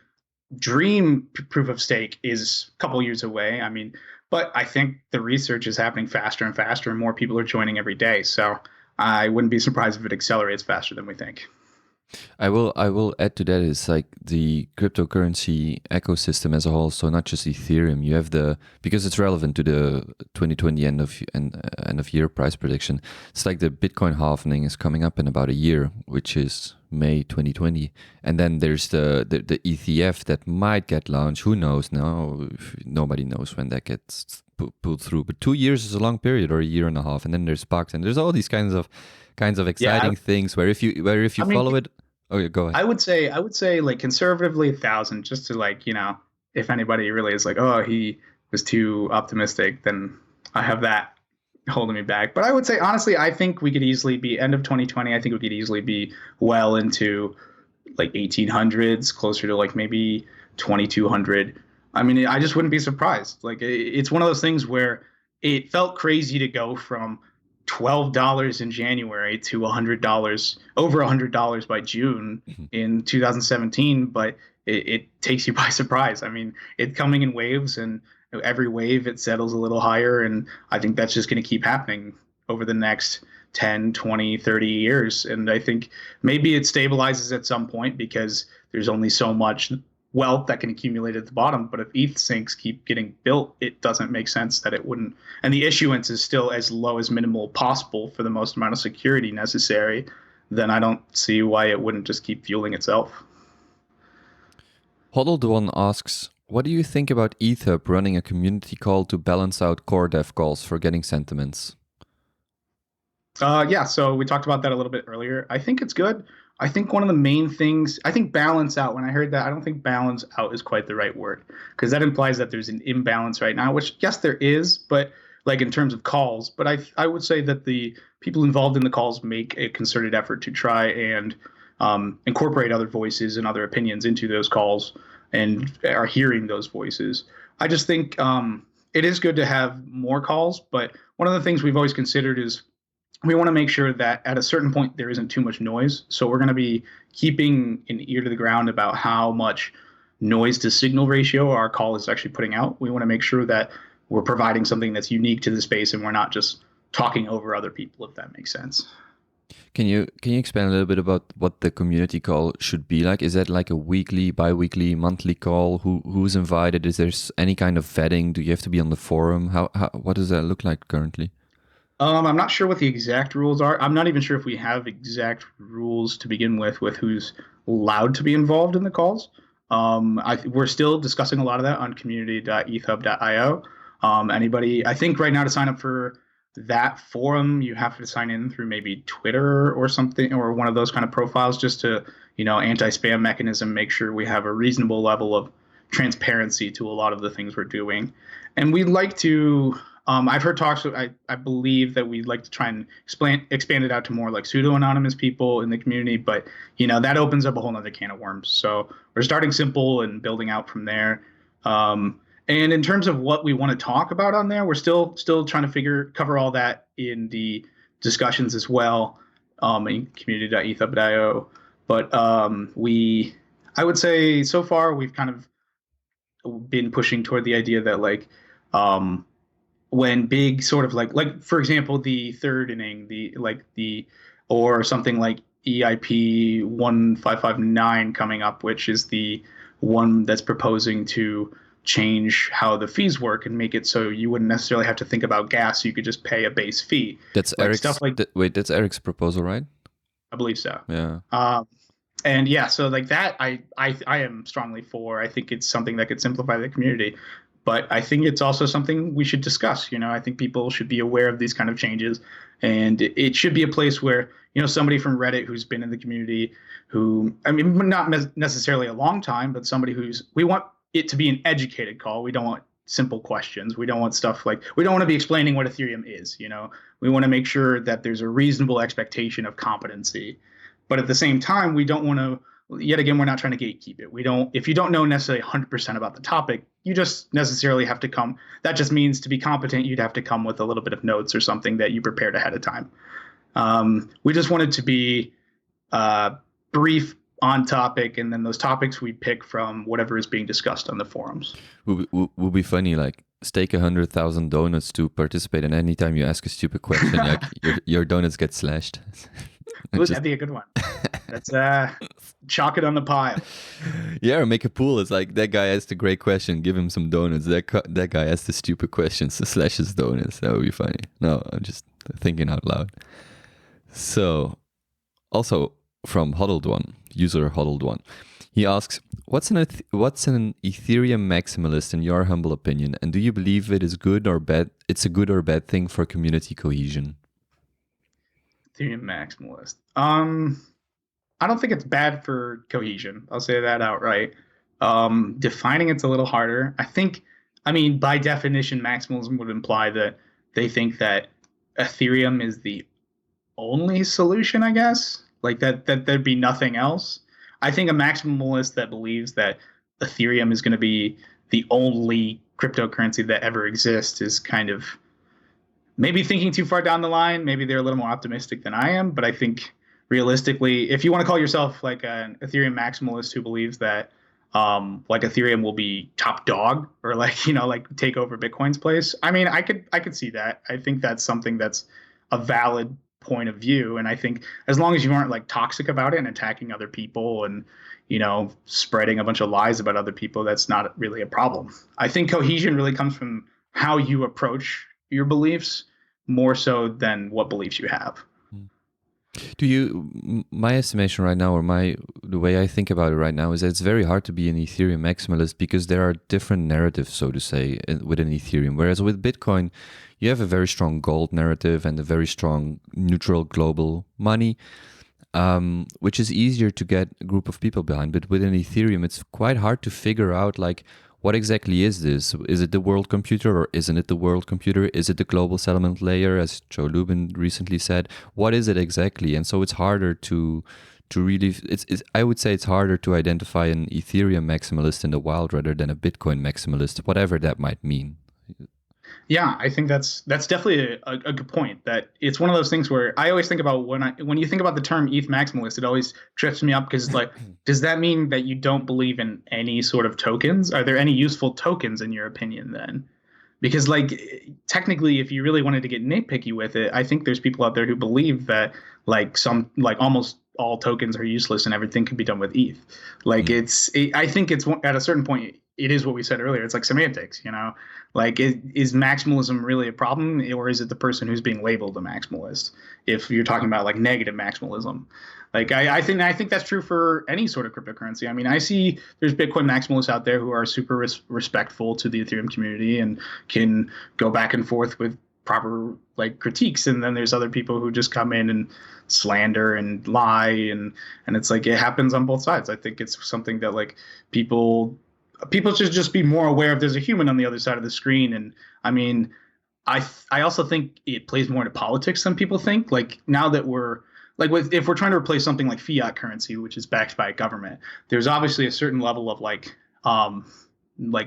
dream proof of stake is a couple years away. I mean, but I think the research is happening faster and faster, and more people are joining every day. So I wouldn't be surprised if it accelerates faster than we think. I will add to that is like the cryptocurrency ecosystem as a whole. So not just Ethereum. You have because it's relevant to the 2020 end of year price prediction. It's like the Bitcoin halving is coming up in about a year, which is May 2020, and then there's the ETF that might get launched. Who knows now? Nobody knows when that gets pulled through. But 2 years is a long period, or a year and a half, and then there's Sparks, and there's all these kinds of exciting things where if you follow it. Oh yeah, go ahead. I would say like conservatively 1,000, just to like, you know, if anybody really is like, oh, he was too optimistic, then I have that holding me back. But I would say honestly, I think we could easily be end of 2020. I think we could easily be well into like 1800s, closer to like maybe 2200. I mean, I just wouldn't be surprised. Like it's one of those things where it felt crazy to go from $12 in January to $100, over $100 by June in 2017, but it takes you by surprise. I mean, it's coming in waves, and every wave it settles a little higher, and I think that's just going to keep happening over the next 10, 20, 30 years. And I think maybe it stabilizes at some point because there's only so much wealth that can accumulate at the bottom. But if ETH sinks keep getting built, it doesn't make sense that it wouldn't. And the issuance is still as low as minimal possible for the most amount of security necessary, then I don't see why it wouldn't just keep fueling itself. Hodled One asks, what do you think about ETHUB running a community call to balance out core dev calls for getting sentiments? Yeah, so we talked about that a little bit earlier. I think it's good. I think one of the main things, I think balance out, when I heard that, I don't think balance out is quite the right word, because that implies that there's an imbalance right now, which yes, there is, but like in terms of calls. But I would say that the people involved in the calls make a concerted effort to try and incorporate other voices and other opinions into those calls and are hearing those voices. I just think it is good to have more calls, but one of the things we've always considered is we want to make sure that at a certain point there isn't too much noise. So we're going to be keeping an ear to the ground about how much noise to signal ratio our call is actually putting out. We want to make sure that we're providing something that's unique to the space and we're not just talking over other people, if that makes sense. Can you explain a little bit about what the community call should be like? Is that like a weekly, bi-weekly, monthly call? Who's invited? Is there any kind of vetting? Do you have to be on the forum? What does that look like currently? I'm not sure what the exact rules are. I'm not even sure if we have exact rules to begin with who's allowed to be involved in the calls. We're still discussing a lot of that on community.ethub.io. I think right now to sign up for that forum, you have to sign in through maybe Twitter or something, or one of those kind of profiles, just to, anti-spam mechanism, make sure we have a reasonable level of transparency to a lot of the things we're doing. And we'd like to, I've heard talks. I believe that we'd like to try and expand it out to more like pseudo anonymous people in the community, but that opens up a whole other can of worms. So we're starting simple and building out from there. And in terms of what we want to talk about on there, we're still trying to cover all that in the discussions as well, in community.eth.io. But I would say so far we've kind of been pushing toward the idea that like when big sort of like for example the third inning, or something like EIP 1559 coming up, which is the one that's proposing to change how the fees work and make it so you wouldn't necessarily have to think about gas. You could just pay a base fee. That's Eric's stuff like wait, that's Eric's proposal, right? I believe so. Yeah. And yeah, so like that, I am strongly for. I think it's something that could simplify the community, but I think it's also something we should discuss. I think people should be aware of these kind of changes, and it should be a place where somebody from Reddit who's been in the community, not necessarily a long time, but somebody we want it to be an educated call. We don't want simple questions. We don't want stuff like, we don't want to be explaining what Ethereum is. We want to make sure that there's a reasonable expectation of competency. But at the same time, we don't want to, yet again, we're not trying to gatekeep it. If you don't know necessarily 100% about the topic, you just necessarily have to come. That just means to be competent, you'd have to come with a little bit of notes or something that you prepared ahead of time. We just wanted to be brief, on topic, and then those topics we pick from whatever is being discussed on the forums. Would be funny, like stake 100,000 donuts to participate, and anytime you ask a stupid question, like your donuts get slashed. That'd be a good one. That's chalk it on the pile. Yeah, or make a pool. It's like that guy asked a great question, give him some donuts. That guy asked the stupid questions, so slash his donuts. That would be funny. No, I'm just thinking out loud. So, also from user Huddled One, he asks, what's an Ethereum maximalist in your humble opinion, and do you believe it is good or bad? It's a good or bad thing for community cohesion? Ethereum maximalist. I don't think it's bad for cohesion. I'll say that outright. Defining it's a little harder. By definition, maximalism would imply that they think that Ethereum is the only solution, I guess. Like that there'd be nothing else. I think a maximalist that believes that Ethereum is going to be the only cryptocurrency that ever exists is kind of maybe thinking too far down the line. Maybe they're a little more optimistic than I am, but I think realistically, if you want to call yourself like an Ethereum maximalist who believes that like Ethereum will be top dog or like take over Bitcoin's place, I could see that. I think that's something that's a valid point of view, and I think as long as you aren't like toxic about it and attacking other people and spreading a bunch of lies about other people, that's not really a problem. I think cohesion really comes from how you approach your beliefs more so than what beliefs you have. My estimation right now, or the way I think about it right now, is that it's very hard to be an Ethereum maximalist because there are different narratives, so to say, within Ethereum. Whereas with Bitcoin, you have a very strong gold narrative and a very strong neutral global money, which is easier to get a group of people behind. But within Ethereum, it's quite hard to figure out, like, what exactly is this? Is it the world computer or isn't it the world computer? Is it the global settlement layer, as Joe Lubin recently said? What is it exactly? And so it's harder to really, I would say it's harder to identify an Ethereum maximalist in the wild rather than a Bitcoin maximalist, whatever that might mean. Yeah, I think that's definitely a good point. That it's one of those things where I always think about when you think about the term ETH maximalist, it always trips me up because it's like, does that mean that you don't believe in any sort of tokens? Are there any useful tokens in your opinion then? Because like technically, if you really wanted to get nitpicky with it, I think there's people out there who believe that like almost all tokens are useless and everything can be done with ETH. Like I think it's at a certain point, it is what we said earlier. It's like semantics, like is maximalism really a problem, or is it the person who's being labeled a maximalist? If you're talking about like negative maximalism, like I think that's true for any sort of cryptocurrency. I see there's Bitcoin maximalists out there who are super respectful to the Ethereum community and can go back and forth with proper like critiques, and then there's other people who just come in and slander and lie, and it's like it happens on both sides. I think it's something that like people should just be more aware of. There's a human on the other side of the screen, and I also think it plays more into politics than people think. Like now that we're if we're trying to replace something like fiat currency, which is backed by a government, there's obviously a certain level of like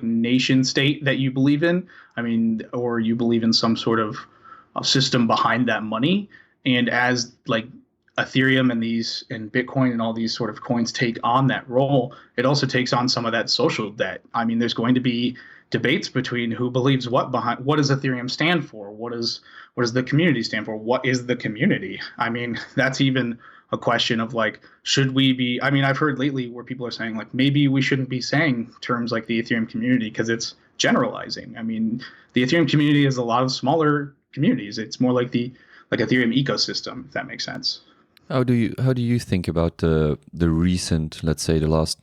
nation state that you believe in. I mean, or you believe in some sort of system behind that money. And as like Ethereum and Bitcoin and all these sort of coins take on that role, it also takes on some of that social debt. I mean, there's going to be debates between who believes what behind what does Ethereum stand for? What does the community stand for? What is the community? I mean, that's even a question of like, should we be? I mean, I've heard lately where people are saying like maybe we shouldn't be saying terms like the Ethereum community because it's generalizing. I mean, the Ethereum community is a lot of smaller communities. It's more like the Ethereum ecosystem, if that makes sense. How do you think about the recent, let's say, the last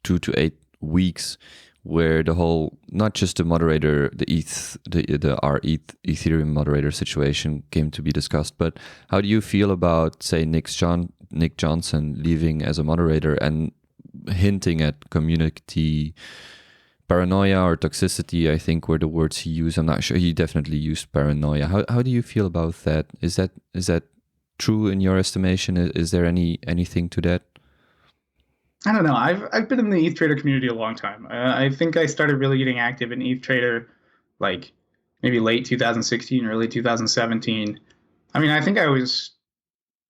2 to 8 weeks, where the whole, not just the moderator, the Ethereum moderator situation came to be discussed, but how do you feel about, say, Nick Johnson leaving as a moderator and hinting at community paranoia or toxicity, I think were the words he used. I'm not sure. He definitely used paranoia. How do you feel about that? Is that true in your estimation? Is there anything to that? I don't know. I've been in the ETH Trader community a long time. I think I started really getting active in ETH Trader like maybe late 2016, early 2017. I mean, I think I was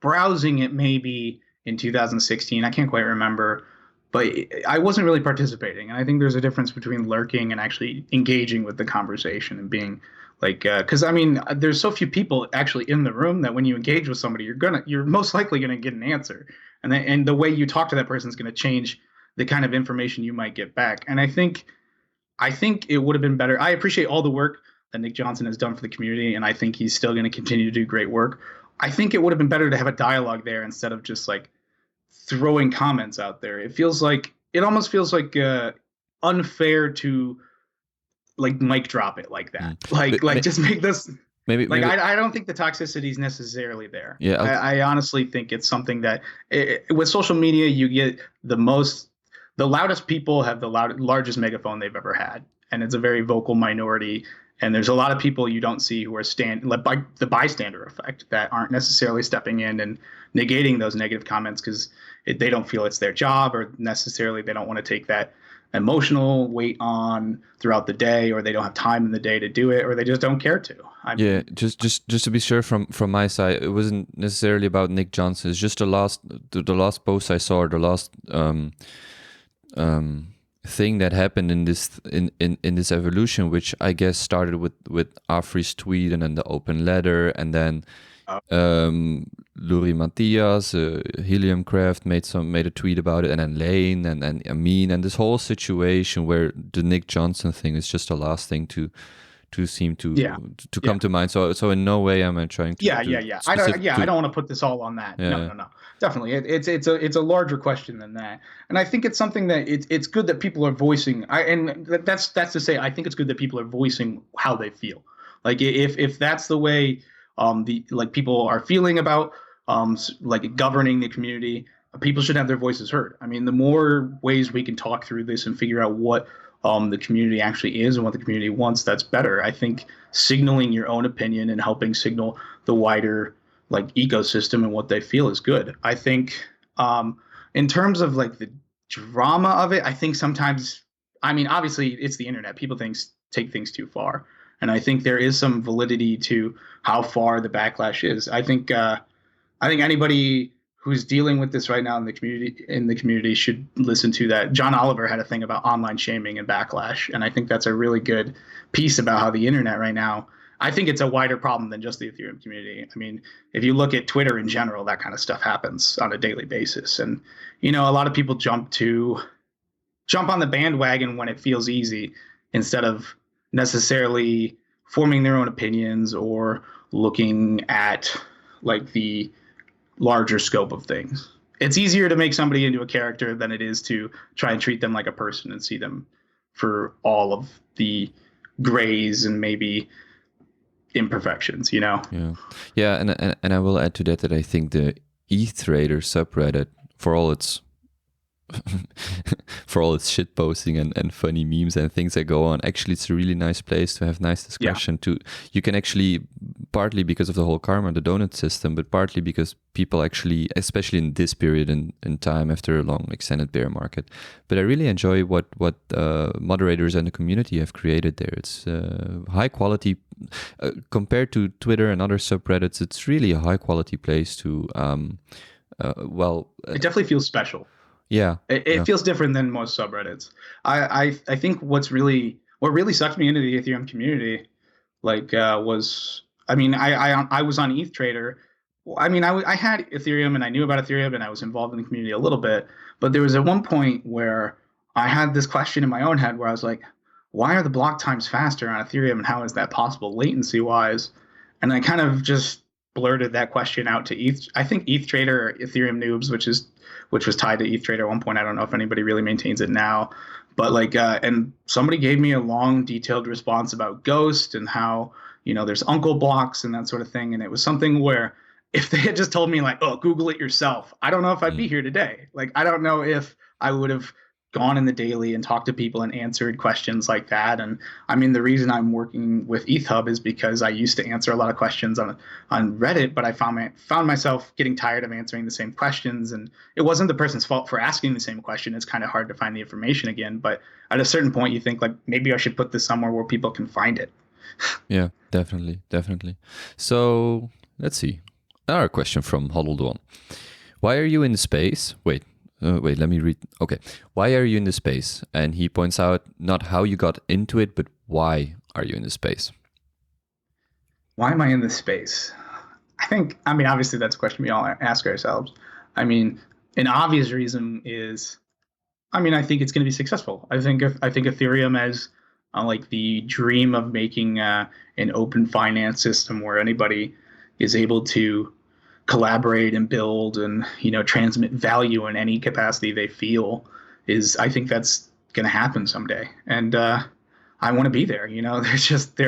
browsing it maybe in 2016. I can't quite remember, but I wasn't really participating. And I think there's a difference between lurking and actually engaging with the conversation and being like, because I mean, there's so few people actually in the room that when you engage with somebody, you're most likely gonna get an answer, and the way you talk to that person is gonna change the kind of information you might get back. And I think it would have been better. I appreciate all the work that Nick Johnson has done for the community, and I think he's still going to continue to do great work. I think it would have been better to have a dialogue there instead of just like throwing comments out there. It almost feels like unfair to like mic drop it like that. Just make this. Maybe I don't think the toxicity is necessarily there. Yeah, I honestly think it's something that with social media you get the loudest people have the largest megaphone they've ever had, and it's a very vocal minority. And there's a lot of people you don't see who are by the bystander effect that aren't necessarily stepping in and negating those negative comments because they don't feel it's their job, or necessarily they don't want to take that emotional weight on throughout the day, or they don't have time in the day to do it, or they just don't care to. Just to be sure from my side, it wasn't necessarily about Nick Johnson. It's just the last post I saw, the last thing that happened in this evolution, which I guess started with Afri's tweet and then the open letter, and then Luri Matthias, Heliumcraft made a tweet about it, and then Lane and Ameen, and this whole situation where the Nick Johnson thing is just the last thing to seem to come to mind. So in no way am I trying to. I don't want to put this all on that. No. Definitely, it's a larger question than that, and I think it's something that it's good that people are voicing. That's to say, I think it's good that people are voicing how they feel. Like if that's the way people are feeling about like governing the community, people should have their voices heard. I mean, the more ways we can talk through this and figure out what the community actually is and what the community wants, that's better. I think signaling your own opinion and helping signal the wider like ecosystem and what they feel is good. I think in terms of like the drama of it, I think sometimes, I mean, obviously it's the internet. People take things too far. And I think there is some validity to how far the backlash is. I think anybody who's dealing with this right now in the community should listen to that. John Oliver had a thing about online shaming and backlash, and I think that's a really good piece about how the internet right now, I think it's a wider problem than just the Ethereum community. I mean, if you look at Twitter in general, that kind of stuff happens on a daily basis. And, a lot of people jump on the bandwagon when it feels easy instead of necessarily forming their own opinions or looking at like the larger scope of things. It's easier to make somebody into a character than it is to try and treat them like a person and see them for all of the grays and maybe imperfections, Yeah, and I will add to that I think the ETH Trader subreddit, for all its for all its shit posting and funny memes and things that go on. Actually, it's a really nice place to have nice discussion. You can actually, partly because of the whole karma, the donut system, but partly because people actually, especially in this period in time after a long extended bear market. But I really enjoy what moderators and the community have created there. It's high quality compared to Twitter and other subreddits. It's really a high quality place to. It definitely feels special. Yeah, it feels different than most subreddits. I think what really sucked me into the Ethereum community, was, I mean, I was on ETH Trader. I mean, I had Ethereum and I knew about Ethereum and I was involved in the community a little bit, but there was at one point where I had this question in my own head where I was like, why are the block times faster on Ethereum and how is that possible latency wise? And I kind of just blurted that question out to ETH. I think ETH Trader or Ethereum Noobs, which was tied to ETH Trader at one point. I don't know if anybody really maintains it now, but and somebody gave me a long, detailed response about Ghost and how, there's uncle blocks and that sort of thing. And it was something where if they had just told me oh, Google it yourself, I don't know if I'd be here today. I don't know if I would have gone in the daily and talked to people and answered questions like that. And I mean, the reason I'm working with ETHub is because I used to answer a lot of questions on Reddit, but I found myself getting tired of answering the same questions. And it wasn't the person's fault for asking the same question. It's kind of hard to find the information again. But at a certain point, you think maybe I should put this somewhere where people can find it. Yeah, definitely. So let's see. Another question from Huddled One. Why are you in space? Wait, let me read. Okay. Why are you in the space? And he points out not how you got into it, but why are you in the space? Why am I in this space? I mean, obviously that's a question we all ask ourselves. I mean, an obvious reason is, I think it's going to be successful. I think Ethereum as the dream of making an open finance system where anybody is able to collaborate and build and transmit value in any capacity they feel I think that's going to happen someday, and I want to be there. There's just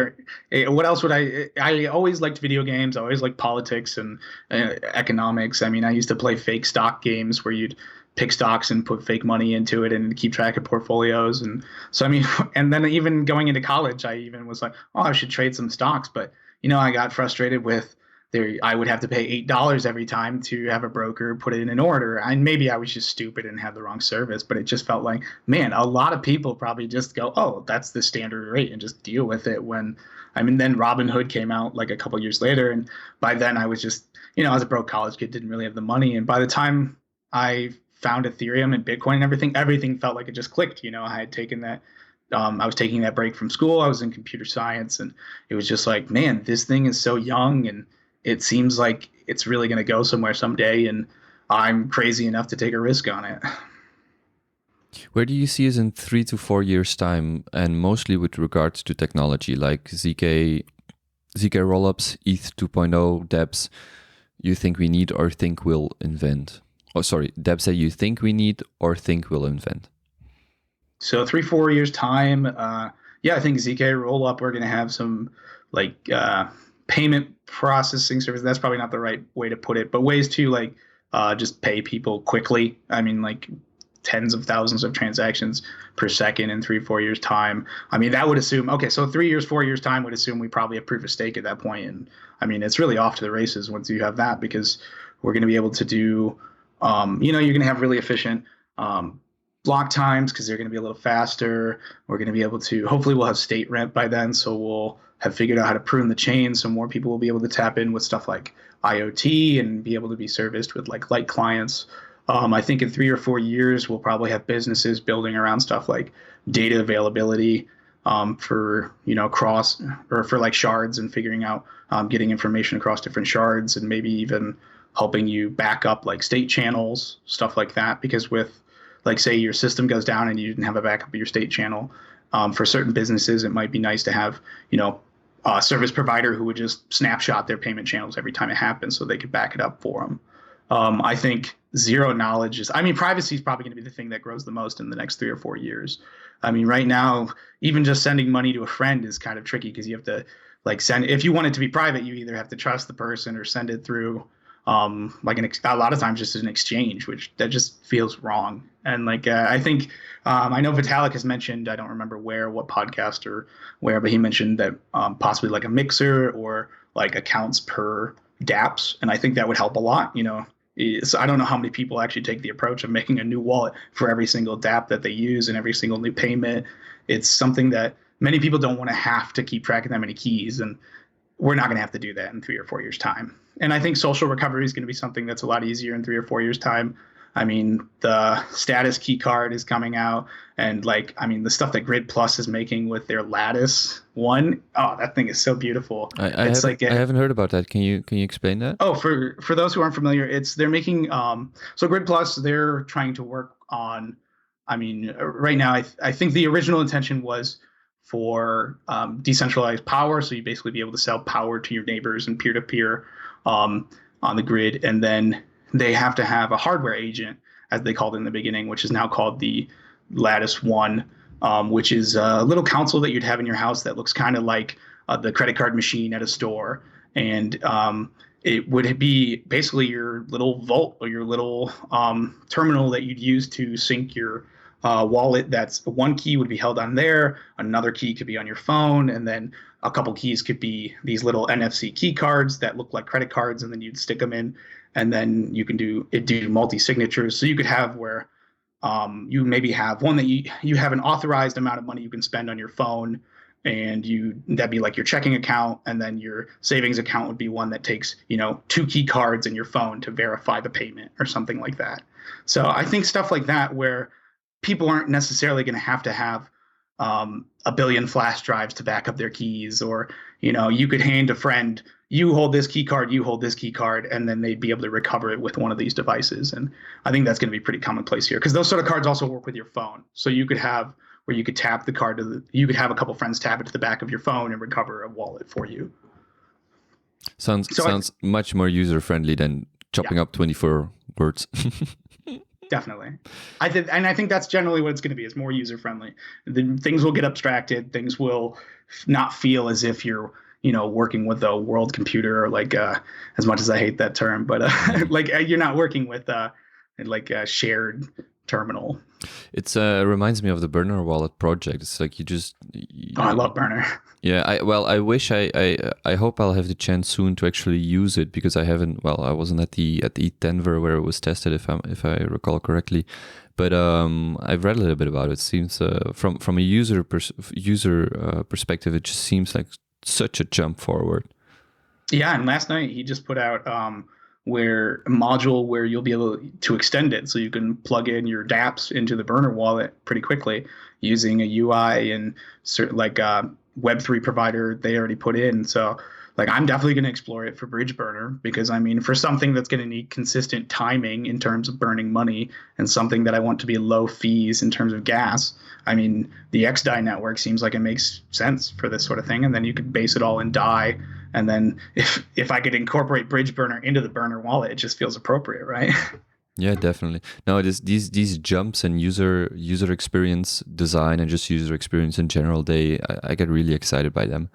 what else would I always liked video games. I always liked politics and economics. I mean, I used to play fake stock games where you'd pick stocks and put fake money into it and keep track of portfolios. And so, I mean, and then even going into college, I even was like, oh, I should trade some stocks. But, I got frustrated with I would have to pay $8 every time to have a broker put it in an order. And maybe I was just stupid and had the wrong service, but it just felt like, man, a lot of people probably just go, oh, that's the standard rate and just deal with it. Then Robinhood came out a couple years later. And by then I was just, I was a broke college kid, didn't really have the money. And by the time I found Ethereum and Bitcoin and everything felt like it just clicked. I had taken that. I was taking that break from school. I was in computer science, and it was just like, man, this thing is so young, and it seems like it's really going to go somewhere someday, and I'm crazy enough to take a risk on it. Where do you see us in 3 to 4 years' time, and mostly with regards to technology, like ZK rollups, ETH 2.0, dApps you think we need or think we'll invent? Oh, sorry, dApps that you think we need or think we'll invent? So 3-4 years time, I think ZK rollup, we're going to have some payment processing service. That's probably not the right way to put it, but ways to just pay people quickly. I mean, tens of thousands of transactions per second in 3-4 years time. I mean, that would assume, okay, so 3 years, 4 years time would assume we probably have proof of stake at that point. And I mean, it's really off to the races once you have that, because we're going to be able to do, you're going to have really efficient block times because they're going to be a little faster. We're going to be able to, hopefully we'll have state rent by then. So we'll have figured out how to prune the chain. So more people will be able to tap in with stuff like IoT and be able to be serviced with light clients. I think in 3 or 4 years, we'll probably have businesses building around stuff like data availability for, for shards and figuring out getting information across different shards, and maybe even helping you back up state channels, stuff like that. Because with say your system goes down and you didn't have a backup of your state channel, for certain businesses, it might be nice to have, a service provider who would just snapshot their payment channels every time it happens so they could back it up for them. I think zero knowledge privacy is probably going to be the thing that grows the most in the next 3 or 4 years. I mean, right now, even just sending money to a friend is kind of tricky because you have to send, if you want it to be private, you either have to trust the person or send it through like a lot of times just an exchange, which that just feels wrong. And like I think I know Vitalik has mentioned, I don't remember what podcast or where, but he mentioned that possibly like a mixer or like accounts per dApps, and I think that would help a lot. So I don't know how many people actually take the approach of making a new wallet for every single dApp that they use and every single new payment. It's something that many people don't want to have to keep track of that many keys, and we're not going to have to do that in 3 or 4 years' time. And I think social recovery is going to be something that's a lot easier in 3 or 4 years' time. I mean, the status key card is coming out, and the stuff that Grid Plus is making with their Lattice one, oh, that thing is so beautiful. I haven't heard about that. Can you explain that? Oh, for those who aren't familiar, they're making so Grid Plus, they're trying to work on. I mean, right now, I think the original intention was for decentralized power, so you basically be able to sell power to your neighbors and peer-to-peer on the grid, and then they have to have a hardware agent, as they called it in the beginning, which is now called the Lattice One, which is a little console that you'd have in your house that looks kind of like the credit card machine at a store, and it would be basically your little vault or your little terminal that you'd use to sync your wallet. That's one key would be held on there, another key could be on your phone, and then a couple keys could be these little NFC key cards that look like credit cards, and then you'd stick them in, and then you can do multi-signatures. So you could have where you maybe have one that you have an authorized amount of money you can spend on your phone, and that'd be like your checking account, and then your savings account would be one that takes 2 key cards in your phone to verify the payment or something like that. So I think stuff like that where people aren't necessarily going to have a billion flash drives to back up their keys, or you could hand a friend, you hold this key card, you hold this key card, and then they'd be able to recover it with one of these devices. And I think that's going to be pretty commonplace here, because those sort of cards also work with your phone. So you could have where you could tap the card you could have a couple friends tap it to the back of your phone and recover a wallet for you. Sounds much more user friendly than chopping up 24 words. Definitely. I think that's generally what it's going to be. It's more user friendly. Things will get abstracted. Things will not feel as if you're, working with a world computer, or like, as much as I hate that term, but like you're not working with like a shared terminal. It reminds me of the Burner Wallet project. It's like I love Burner. Yeah, I wish I hope I'll have the chance soon to actually use it, because I wasn't at the Denver where it was tested, if I recall correctly, but I've read a little bit about it. It seems from a user perspective, it just seems like such a jump forward. Yeah, and last night he just put out a module where you'll be able to extend it, so you can plug in your dApps into the Burner wallet pretty quickly using a UI and certain like Web3 provider they already put in. So like I'm definitely going to explore it for Bridge Burner, because I mean, for something that's going to need consistent timing in terms of burning money, and something that I want to be low fees in terms of gas, I mean, the XDAI network seems like it makes sense for this sort of thing. And then you could base it all in DAI. And then if I could incorporate Bridge Burner into the Burner wallet, it just feels appropriate, right? Yeah, definitely. No, these jumps in user experience design and just user experience in general, I get really excited by them.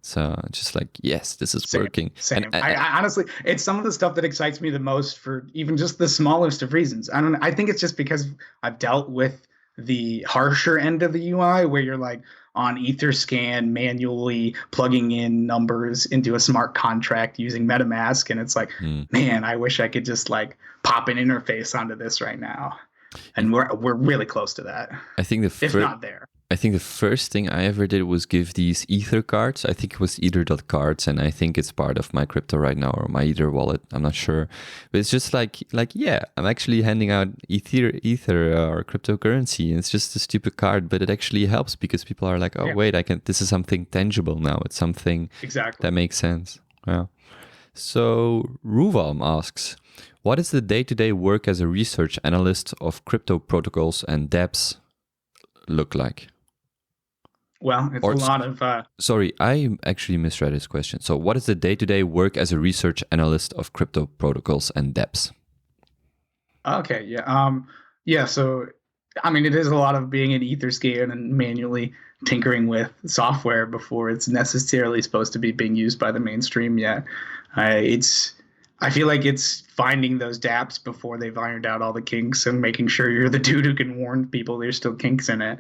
So just like, yes, this is working. Same. And I honestly, it's some of the stuff that excites me the most for even just the smallest of reasons. I think it's just because I've dealt with the harsher end of the UI, where you're like on Etherscan manually plugging in numbers into a smart contract using MetaMask, and it's like, man, I wish I could just like pop an interface onto this right now. And we're really close to that. I think if not there. I think the first thing I ever did was give these Ether cards. I think it was Ether.cards, and I think it's part of my crypto right now, or my Ether wallet. I'm not sure. But it's just like yeah, I'm actually handing out Ether or cryptocurrency. And it's just a stupid card, but it actually helps, because people are like, oh, wait, this is something tangible now. It's something that makes sense. Yeah. So Ruvalm asks, what is the day-to-day work as a research analyst of crypto protocols and dApps look like? Well, it's a lot of... Sorry, I actually misread his question. So what is the day-to-day work as a research analyst of crypto protocols and dApps? Okay, yeah. Yeah, so, I mean, it is a lot of being an Etherscan and manually tinkering with software before it's necessarily supposed to be being used by the mainstream yet. I feel like it's finding those dApps before they've ironed out all the kinks and making sure you're the dude who can warn people there's still kinks in it.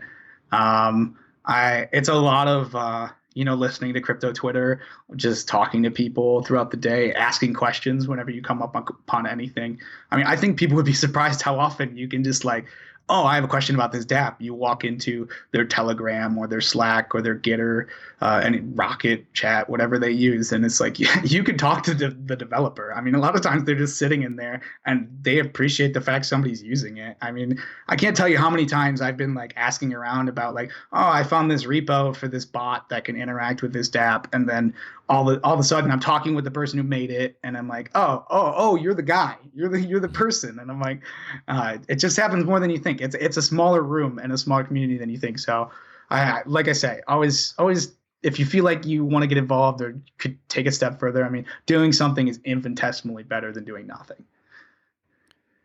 It's a lot of listening to crypto Twitter, just talking to people throughout the day, asking questions whenever you come up upon anything. I mean, I think people would be surprised how often you can just like, oh, I have a question about this dApp. You walk into their Telegram or their Slack or their Gitter, and Rocket Chat, whatever they use, and it's like you can talk to the developer. I mean, a lot of times they're just sitting in there and they appreciate the fact somebody's using it. I mean, I can't tell you how many times I've been like asking around about like, oh, I found this repo for this bot that can interact with this dApp, and then all of a sudden I'm talking with the person who made it, and I'm like, oh, you're the guy, you're the person, and I'm like, it just happens more than you think. It's a smaller room and a smaller community than you think. So, like I say, always, if you feel like you want to get involved or could take a step further, I mean, doing something is infinitesimally better than doing nothing.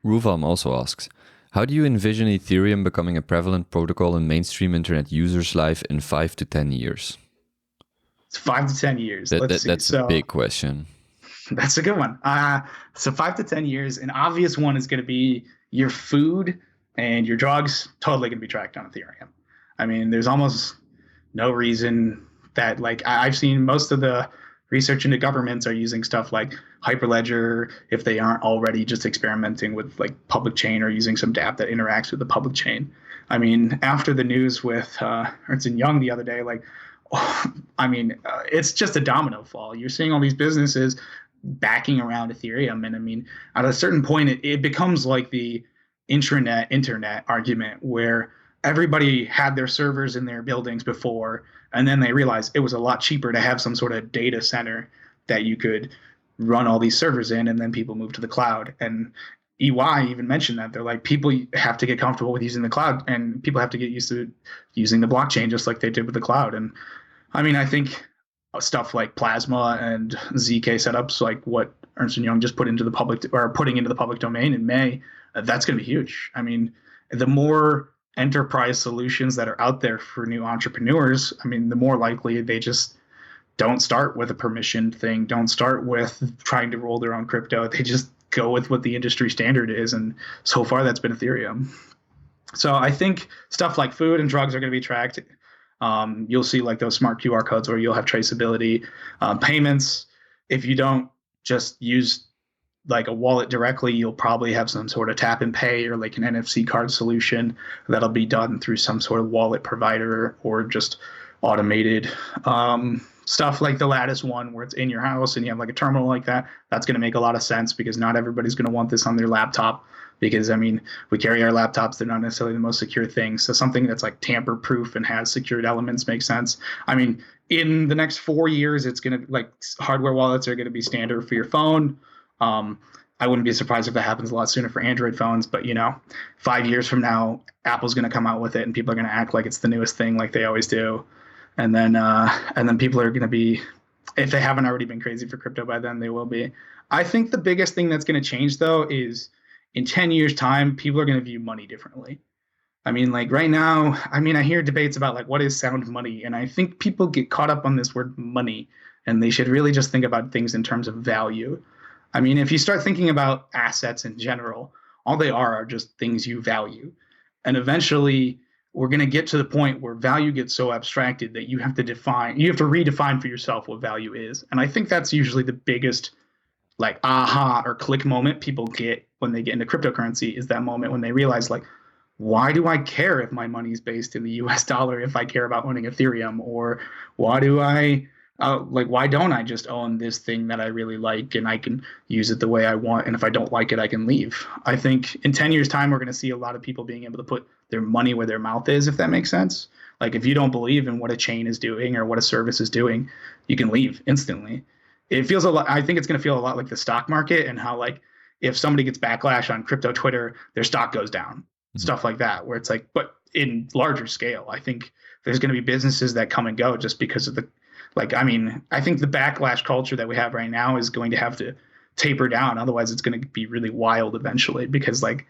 Ruvam also asks, how do you envision Ethereum becoming a prevalent protocol in mainstream internet users' life in 5 to 10 years? It's 5 to 10 years. That's a big question. That's a good one. So 5 to 10 years, an obvious one is going to be your food and your drugs totally going to be tracked on Ethereum. I mean, there's almost no reason that, like, I've seen most of the research into governments are using stuff like Hyperledger if they aren't already just experimenting with like public chain or using some dApp that interacts with the public chain. I mean, after the news with Ernst & Young the other day, like, I mean, it's just a domino fall. You're seeing all these businesses backing around Ethereum. And I mean, at a certain point, it becomes like the internet argument where everybody had their servers in their buildings before, and then they realized it was a lot cheaper to have some sort of data center that you could run all these servers in, and then people moved to the cloud. And EY even mentioned that. They're like, people have to get comfortable with using the cloud, and people have to get used to using the blockchain just like they did with the cloud. And I mean, I think stuff like Plasma and ZK setups, like what Ernst & Young just put into the public, or putting into the public domain in May, that's going to be huge. I mean, the more enterprise solutions that are out there for new entrepreneurs, I mean, the more likely they just don't start with a permissioned thing, don't start with trying to roll their own crypto. They just go with what the industry standard is. And so far that's been Ethereum. So I think stuff like food and drugs are going to be tracked. You'll see like those smart QR codes where you'll have traceability. Payments, if you don't just use like a wallet directly, you'll probably have some sort of tap and pay or like an NFC card solution that'll be done through some sort of wallet provider or just automated. Stuff like the Lattice one where it's in your house and you have like a terminal like that, that's going to make a lot of sense because not everybody's going to want this on their laptop because, I mean, we carry our laptops. They're not necessarily the most secure thing. So something that's like tamper proof and has secured elements makes sense. I mean, in the next 4 years, it's going to like hardware wallets are going to be standard for your phone. I wouldn't be surprised if that happens a lot sooner for Android phones, but 5 years from now, Apple's going to come out with it and people are going to act like it's the newest thing like they always do. And then people are going to be, if they haven't already been crazy for crypto by then, they will be. I think the biggest thing that's going to change, though, is in 10 years' time, people are going to view money differently. I mean, like right now, I mean, I hear debates about like what is sound money. And I think people get caught up on this word money, and they should really just think about things in terms of value. I mean, if you start thinking about assets in general, all they are just things you value. And eventually, we're going to get to the point where value gets so abstracted that you have to redefine for yourself what value is. And I think that's usually the biggest like aha or click moment people get when they get into cryptocurrency is that moment when they realize like, why do I care if my money is based in the US dollar if I care about owning Ethereum? Or why don't I just own this thing that I really like and I can use it the way I want? And if I don't like it, I can leave. I think in 10 years time, we're going to see a lot of people being able to put their money where their mouth is, if that makes sense. Like if you don't believe in what a chain is doing or what a service is doing, you can leave instantly. It feels a lot. I think it's going to feel a lot like the stock market and how like if somebody gets backlash on crypto Twitter, their stock goes down, stuff like that, where it's like, but in larger scale, I think there's going to be businesses that come and go just because of the, like, I mean, I think the backlash culture that we have right now is going to have to taper down. Otherwise, it's going to be really wild eventually because like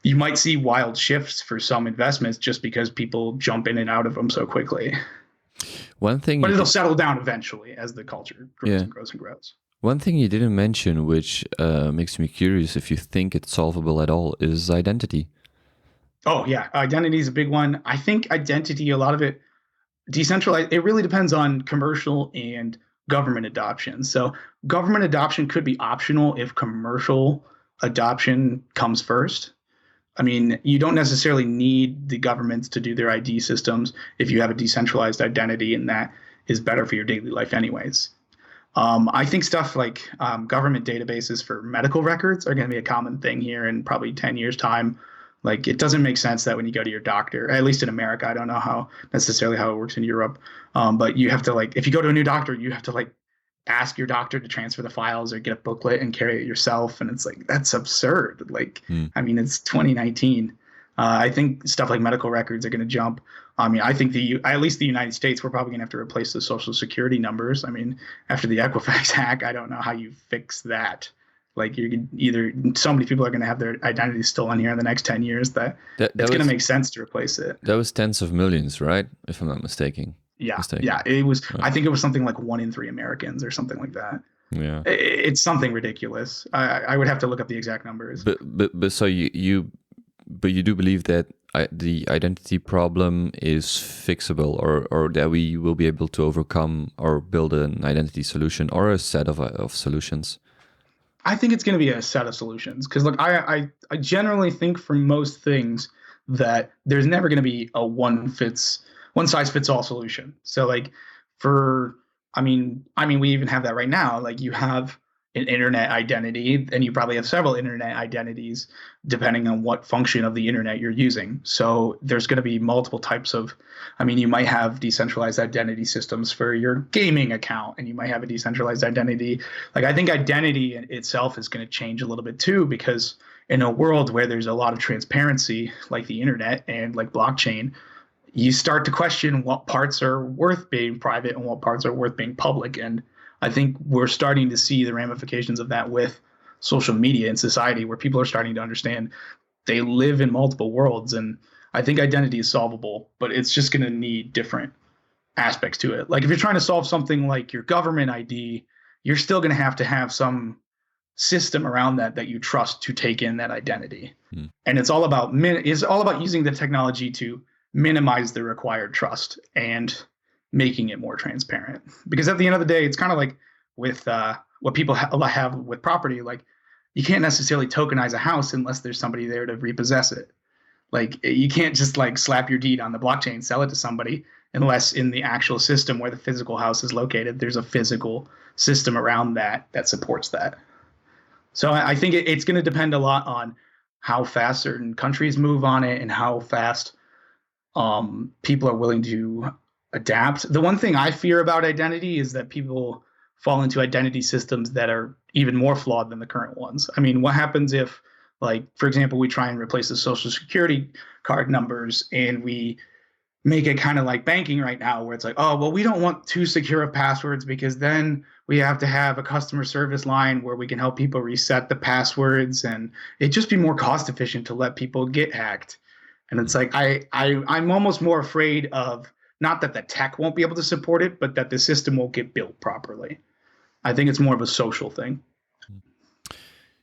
you might see wild shifts for some investments just because people jump in and out of them so quickly. One thing, but it'll settle down eventually as the culture grows and grows and grows. One thing you didn't mention, which makes me curious if you think it's solvable at all, is identity. Oh yeah, identity is a big one. I think identity, a lot of it decentralized. It really depends on commercial and government adoption. So government adoption could be optional if commercial adoption comes first. I mean, you don't necessarily need the governments to do their ID systems if you have a decentralized identity, and that is better for your daily life, anyways. I think stuff like government databases for medical records are going to be a common thing here in probably 10 years' time. Like, it doesn't make sense that when you go to your doctor, at least in America, I don't know how necessarily how it works in Europe, but you have to, like, if you go to a new doctor, you have to, like, ask your doctor to transfer the files or get a booklet and carry it yourself. And it's like, that's absurd. Like, I mean, it's 2019. I think stuff like medical records are going to jump. I mean, I think at least the United States, we're probably going to have to replace the social security numbers. I mean, after the Equifax hack, I don't know how you fix that. Like, you can either, so many people are going to have their identity stolen here in the next 10 years that it's going to make sense to replace it. That was tens of millions, right? If I'm not mistaken. Yeah. It was, right. I think it was something like 1 in 3 Americans or something like that. Yeah. It's something ridiculous. I would have to look up the exact numbers. But so you do believe that the identity problem is fixable, or that we will be able to overcome or build an identity solution or a set of solutions? I think it's going to be a set of solutions because, look, I generally think for most things that there's never going to be a one size fits all solution. So, like, I mean, we even have that right now. Like, you have an internet identity, and you probably have several internet identities depending on what function of the internet you're using. So there's going to be multiple types of, I mean, you might have decentralized identity systems for your gaming account, and you might have a decentralized identity. Like, I think identity itself is going to change a little bit too, because in a world where there's a lot of transparency, like the internet and like blockchain, you start to question what parts are worth being private and what parts are worth being public. And I think we're starting to see the ramifications of that with social media in society, where people are starting to understand they live in multiple worlds. And I think identity is solvable, but it's just going to need different aspects to it. Like, if you're trying to solve something like your government ID, you're still going to have some system around that you trust to take in that identity. And it's all about using the technology to minimize the required trust and making it more transparent. Because at the end of the day, it's kind of like with what people have with property. Like, you can't necessarily tokenize a house unless there's somebody there to repossess it. Like, you can't just like slap your deed on the blockchain, sell it to somebody, unless in the actual system where the physical house is located, there's a physical system around that supports that. So I think it's going to depend a lot on how fast certain countries move on it and how fast people are willing to adapt. The one thing I fear about identity is that people fall into identity systems that are even more flawed than the current ones. I mean, what happens if, like, for example, we try and replace the social security card numbers and we make it kind of like banking right now, where it's like, oh, well, we don't want too secure of passwords because then we have to have a customer service line where we can help people reset the passwords, and it'd just be more cost efficient to let people get hacked. And it's like, I'm almost more afraid of, not that the tech won't be able to support it, but that the system won't get built properly. I think it's more of a social thing.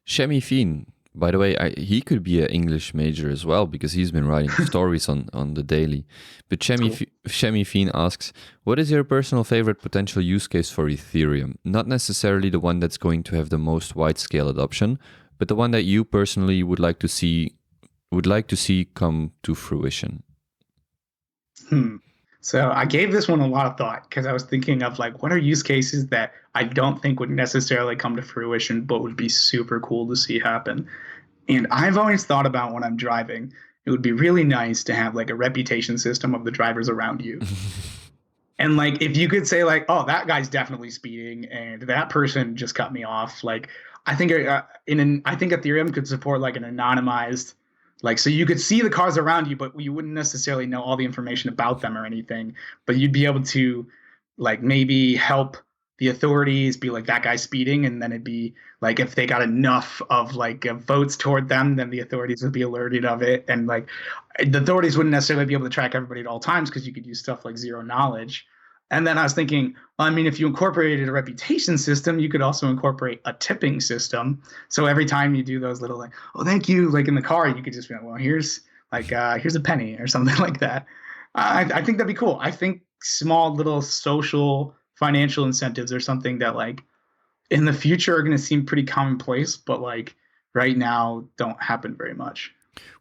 Shemi Fien, by the way, he could be an English major as well, because he's been writing stories on the daily. But Shemi Fien asks, what is your personal favorite potential use case for Ethereum? Not necessarily the one that's going to have the most wide-scale adoption, but the one that you personally would like to see come to fruition. So I gave this one a lot of thought because I was thinking of, like, what are use cases that I don't think would necessarily come to fruition, but would be super cool to see happen. And I've always thought about, when I'm driving, it would be really nice to have like a reputation system of the drivers around you. And like, if you could say like, oh, that guy's definitely speeding and that person just cut me off. Like, I think I think Ethereum could support like an anonymized, like, so you could see the cars around you, but you wouldn't necessarily know all the information about them or anything. But you'd be able to, like, maybe help the authorities be like, that guy's speeding. And then it'd be like, if they got enough of like votes toward them, then the authorities would be alerted of it. And like, the authorities wouldn't necessarily be able to track everybody at all times because you could use stuff like zero knowledge. And then I was thinking, well, I mean, if you incorporated a reputation system, you could also incorporate a tipping system. So every time you do those little like, oh, thank you, like in the car, you could just be like, well, here's a penny or something like that. I think that'd be cool. I think small little social financial incentives are something that like in the future are going to seem pretty commonplace, but like right now don't happen very much.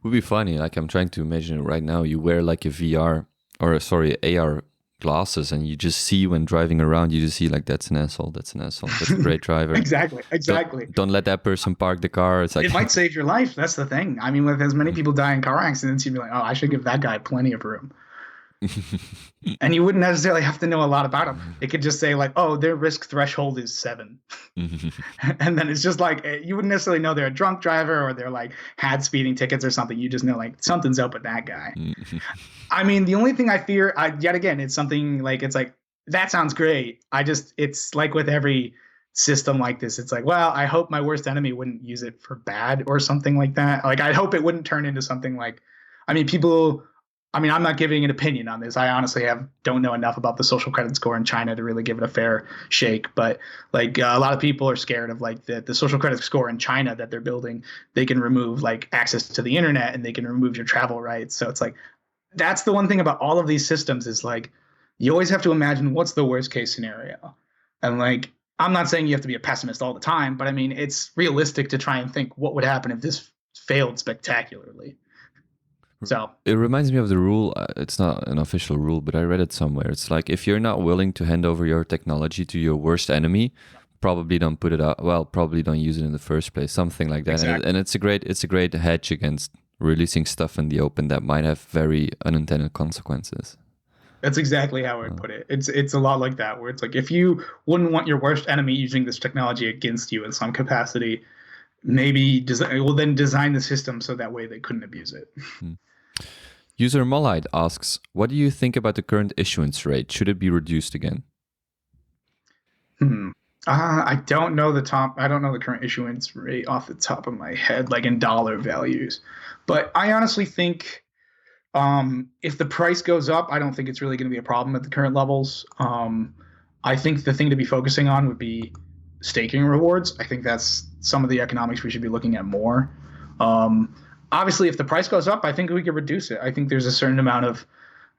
Would be funny. Like I'm trying to imagine it right now. You wear like a VR or sorry, AR glasses, and you just see when driving around, you just see like that's an asshole, that's a great driver. Exactly. Don't let that person park the car. It's like it might save your life. That's the thing. I mean, with as many people die in car accidents, you'd be like, oh, I should give that guy plenty of room. And you wouldn't necessarily have to know a lot about them. It could just say like, oh, their risk threshold is 7. And then it's just like, you wouldn't necessarily know they're a drunk driver or they're like had speeding tickets or something. You just know like something's up with that guy. I mean, the only thing I fear, yet again, it's something like, it's like, that sounds great. It's like with every system like this, it's like, well, I hope my worst enemy wouldn't use it for bad or something like that. Like, I hope it wouldn't turn into something like, I mean, I'm not giving an opinion on this. I honestly don't know enough about the social credit score in China to really give it a fair shake. But like a lot of people are scared of like the social credit score in China that they're building. They can remove like access to the internet and they can remove your travel rights. So it's like, that's the one thing about all of these systems is like, you always have to imagine what's the worst case scenario. And like, I'm not saying you have to be a pessimist all the time, but I mean, it's realistic to try and think what would happen if this failed spectacularly. So it reminds me of the rule. It's not an official rule, but I read it somewhere. It's like if you're not willing to hand over your technology to your worst enemy, probably don't put it out. Well, probably don't use it in the first place. Something like that. Exactly. And it's a great hedge against releasing stuff in the open that might have very unintended consequences. That's exactly how I would put it. It's a lot like that, where it's like if you wouldn't want your worst enemy using this technology against you in some capacity, maybe design the system so that way they couldn't abuse it. User Mollide asks, what do you think about the current issuance rate? Should it be reduced again? I don't know the current issuance rate off the top of my head, like in dollar values. But I honestly think if the price goes up, I don't think it's really going to be a problem at the current levels. I think the thing to be focusing on would be staking rewards. I think that's some of the economics we should be looking at more. Obviously, if the price goes up, I think we could reduce it. I think there's a certain amount of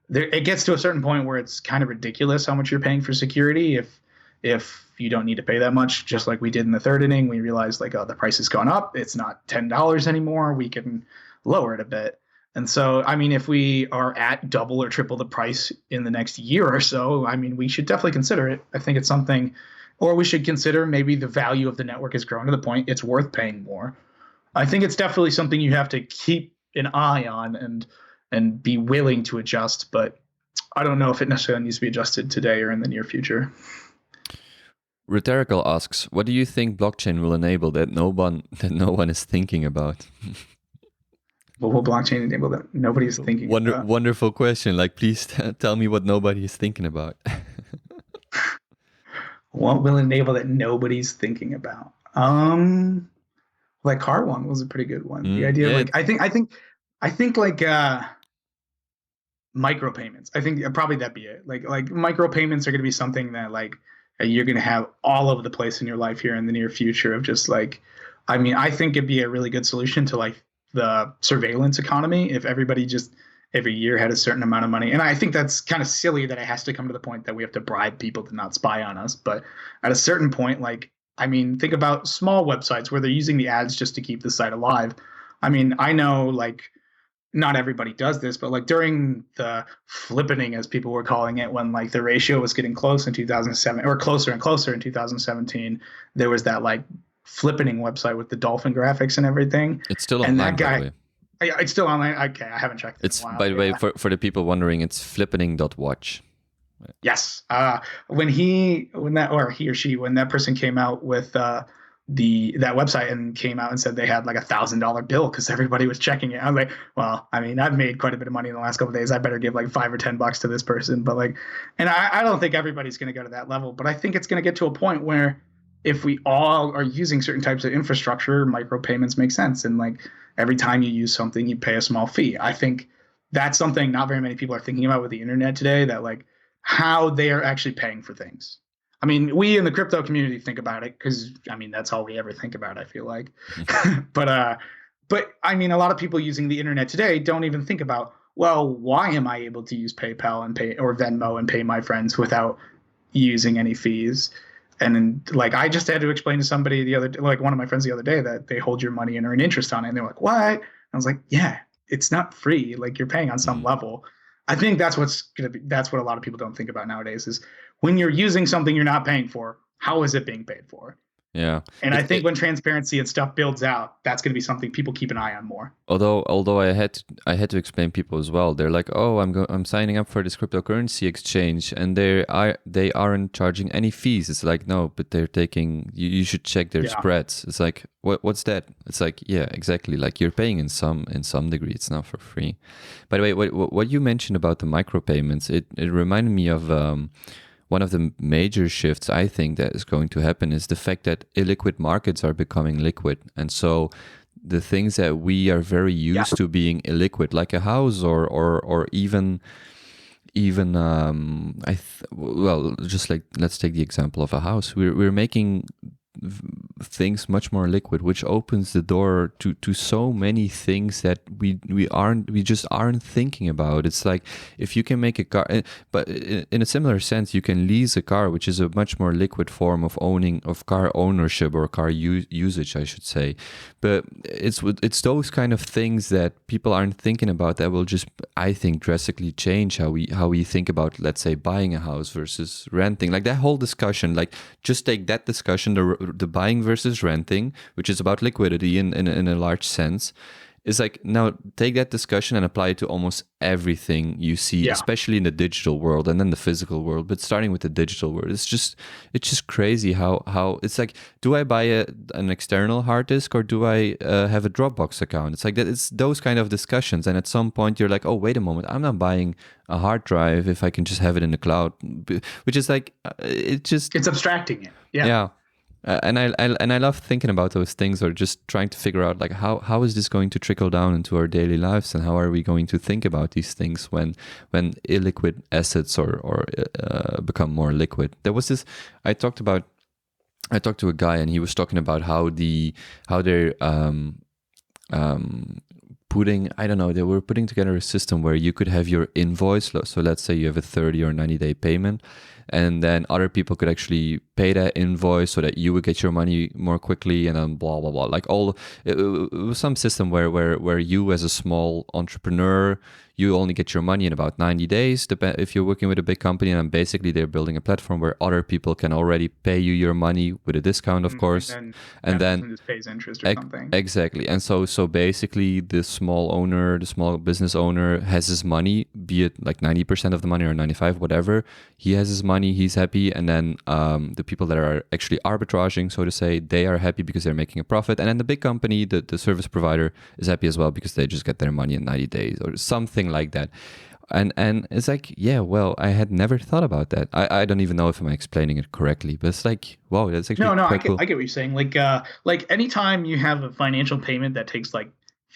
it gets to a certain point where it's kind of ridiculous how much you're paying for security. If you don't need to pay that much, just like we did in the third inning, we realized like, oh, the price has gone up. It's not $10 anymore. We can lower it a bit. And so, I mean, if we are at double or triple the price in the next year or so, I mean, we should definitely consider it. I think it's something, or we should consider maybe the value of the network has grown to the point it's worth paying more. I think it's definitely something you have to keep an eye on and be willing to adjust, but I don't know if it necessarily needs to be adjusted today or in the near future. Rhetorical asks, what do you think blockchain will enable that no one is thinking about? What will blockchain enable that nobody's thinking about? Wonderful question. Like, please tell me what nobody is thinking about. What will enable that nobody's thinking about? Like car one was a pretty good one. The idea of like I think like micropayments. I think probably that'd be it. Like micropayments are going to be something that like you're going to have all over the place in your life here in the near future of just like, I mean, I think it'd be a really good solution to like the surveillance economy if everybody just every year had a certain amount of money. And I think that's kind of silly that it has to come to the point that we have to bribe people to not spy on us. But at a certain point, like, I mean, think about small websites where they're using the ads just to keep the site alive. I mean, I know like not everybody does this, but like during the flippening, as people were calling it, when like the ratio was getting close in 2007 or closer and closer in 2017, there was that like flippening website with the dolphin graphics and everything. It's still online, and that guy, it's still online. Okay, I haven't checked it. It's in a while, by the way, for the people wondering, it's flippening.watch. Yes. When that person came out with that website and came out and said they had like $1,000 bill because everybody was checking it, I was like, well, I mean, I've made quite a bit of money in the last couple of days. I better give like $5 or $10 to this person. But like, and I don't think everybody's going to go to that level, but I think it's going to get to a point where if we all are using certain types of infrastructure, micropayments make sense. And like every time you use something, you pay a small fee. I think that's something not very many people are thinking about with the internet today, that like how they are actually paying for things. I mean, we in the crypto community think about it because, I mean, that's all we ever think about, I feel like. But I mean, a lot of people using the internet today don't even think about, well, why am I able to use PayPal and pay, or Venmo and pay my friends without using any fees? And then, like, I just had to explain to somebody like one of my friends the other day, that they hold your money and earn interest on it. And they're like, what? And I was like, yeah, it's not free. Like, you're paying on some level. I think that's that's what a lot of people don't think about nowadays, is when you're using something you're not paying for, how is it being paid for? Yeah. And I think when transparency and stuff builds out, that's going to be something people keep an eye on more. Although I had to explain people as well. They're like, oh, I'm signing up for this cryptocurrency exchange, and they aren't charging any fees. It's like, no, but they're taking. You should check their spreads. It's like, what's that? It's like, yeah, exactly. Like, you're paying in some degree. It's not for free. By the way, what you mentioned about the micropayments, it reminded me of. One of the major shifts I think that is going to happen is the fact that illiquid markets are becoming liquid. And so the things that we are very used to being illiquid, like a house or even just like, let's take the example of a house. We're making things much more liquid, which opens the door to so many things that we just aren't thinking about. It's like, if you can make a car, but in a similar sense, you can lease a car, which is a much more liquid form of car ownership, or car usage, I should say. But it's those kind of things that people aren't thinking about that will just, I think, drastically change how we think about, let's say, buying a house versus renting. Like, that whole discussion, like, just take that discussion, the buying versus renting, which is about liquidity in a large sense, is like, now take that discussion and apply it to almost everything you see, especially in the digital world and then the physical world. But starting with the digital world, it's just crazy how it's like, do I buy an external hard disk, or do I have a Dropbox account? It's like that. It's those kind of discussions, and at some point you're like, oh, wait a moment, I'm not buying a hard drive if I can just have it in the cloud, which is like, it's abstracting it. Yeah. And I love thinking about those things, or just trying to figure out, like, how is this going to trickle down into our daily lives, and how are we going to think about these things when illiquid assets or become more liquid. There was this, I talked to a guy, and he was talking about how they're they were putting together a system where you could have your invoice. So let's say you have a 30 or 90-day payment, and then other people could actually pay that invoice so that you would get your money more quickly, and then blah blah blah. Like, it was some system where you, as a small entrepreneur, you only get your money in about 90 days if you're working with a big company. And basically they're building a platform where other people can already pay you your money with a discount, of course, and then just pays interest or something. Exactly. And so basically the small business owner has his money, be it like 90% of the money or 95, whatever. He has his money, he's happy, and then the people that are actually arbitraging, so to say, they are happy because they're making a profit. And then the big company, the service provider, is happy as well because they just get their money in 90 days or something like that. And it's like, yeah, well, I had never thought about that. I don't even know if I'm explaining it correctly, but it's like, wow, that's actually cool. I get what you're saying. Like anytime you have a financial payment that takes like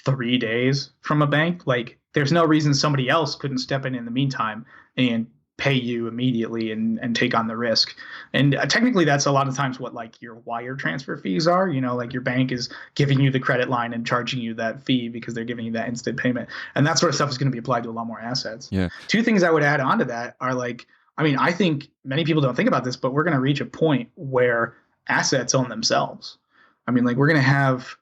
3 days from a bank, like, there's no reason somebody else couldn't step in the meantime and pay you immediately and take on the risk. And technically that's a lot of times what, like, your wire transfer fees are, like your bank is giving you the credit line and charging you that fee because they're giving you that instant payment. And that sort of stuff is going to be applied to a lot more assets. Yeah. Two things I would add on to that are, like, I mean, I think many people don't think about this, but we're going to reach a point where assets own themselves. I mean, like, we're going to have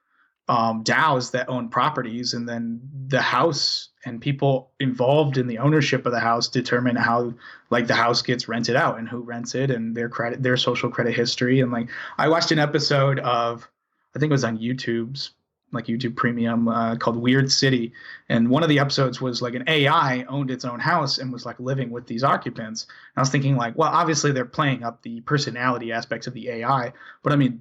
DAOs that own properties, and then the house and people involved in the ownership of the house determine how, like, the house gets rented out and who rents it and their social credit history. And, like, I watched an episode of, I think it was on YouTube's, like, YouTube Premium, called Weird City, and one of the episodes was like an AI owned its own house and was, like, living with these occupants. And I was thinking, like, well, obviously they're playing up the personality aspects of the AI, but I mean,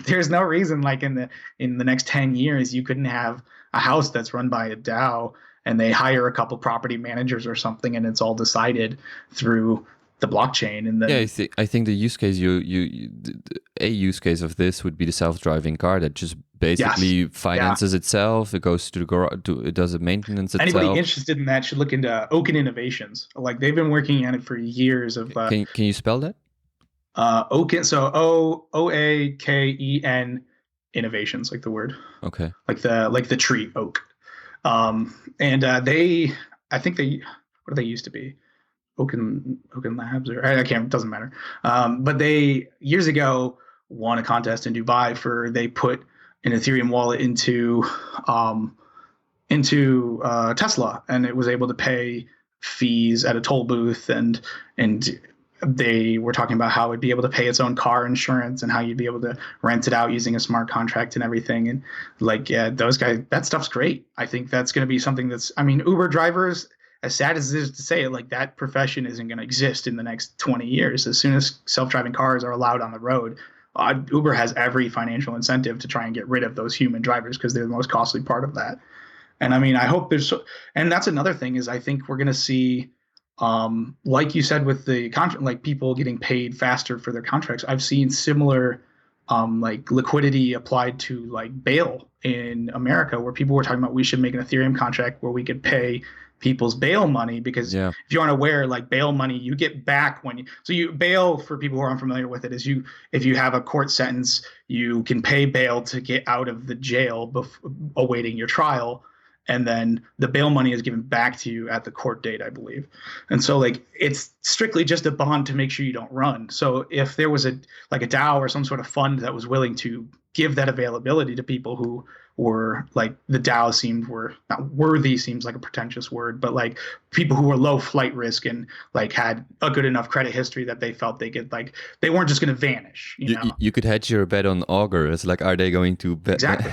there's no reason, like, in the next 10 years you couldn't have a house that's run by a DAO and they hire a couple property managers or something, and it's all decided through the blockchain. And Yeah, then I think the use case a use case of this would be the self-driving car that just yes, basically yeah. finances itself. It goes to the garage, it does the maintenance Anybody itself. interested in that should look into Oaken Innovations. Like they've been working on it for years. Of Can you spell that? Oaken, so Oaken Innovations, like the word, Okay. like the tree oak. And I think what do they used to be? Oaken Labs, or I can't, it doesn't matter. But they years ago won a contest in Dubai they put an Ethereum wallet into Tesla, and it was able to pay fees at a toll booth, and they were talking about how it'd be able to pay its own car insurance and how you'd be able to rent it out using a smart contract and everything. And like, yeah, those guys, that stuff's great. I think that's going to be something Uber drivers, as sad as it is to say it, like that profession isn't going to exist in the next 20 years. As soon as self-driving cars are allowed on the road, Uber has every financial incentive to try and get rid of those human drivers because they're the most costly part of that. And I mean, I hope and that's another thing is I think we're going to see, like you said, with the contract, like people getting paid faster for their contracts. I've seen similar, like liquidity applied to like bail in America, where people were talking about we should make an Ethereum contract where we could pay people's bail money, because if you aren't aware, like bail money you get back you bail, for people who are unfamiliar with it, is if you have a court sentence, you can pay bail to get out of the jail awaiting your trial, and then the bail money is given back to you at the court date, I believe. And so like it's strictly just a bond to make sure you don't run. So if there was a DAO or some sort of fund that was willing to give that availability to people who were like, the DAO were not worthy, seems like a pretentious word, but like people who were low flight risk and like had a good enough credit history that they felt they could, like, they weren't just going to vanish. You could hedge your bet on Augur. It's like, are they going to bet? Exactly.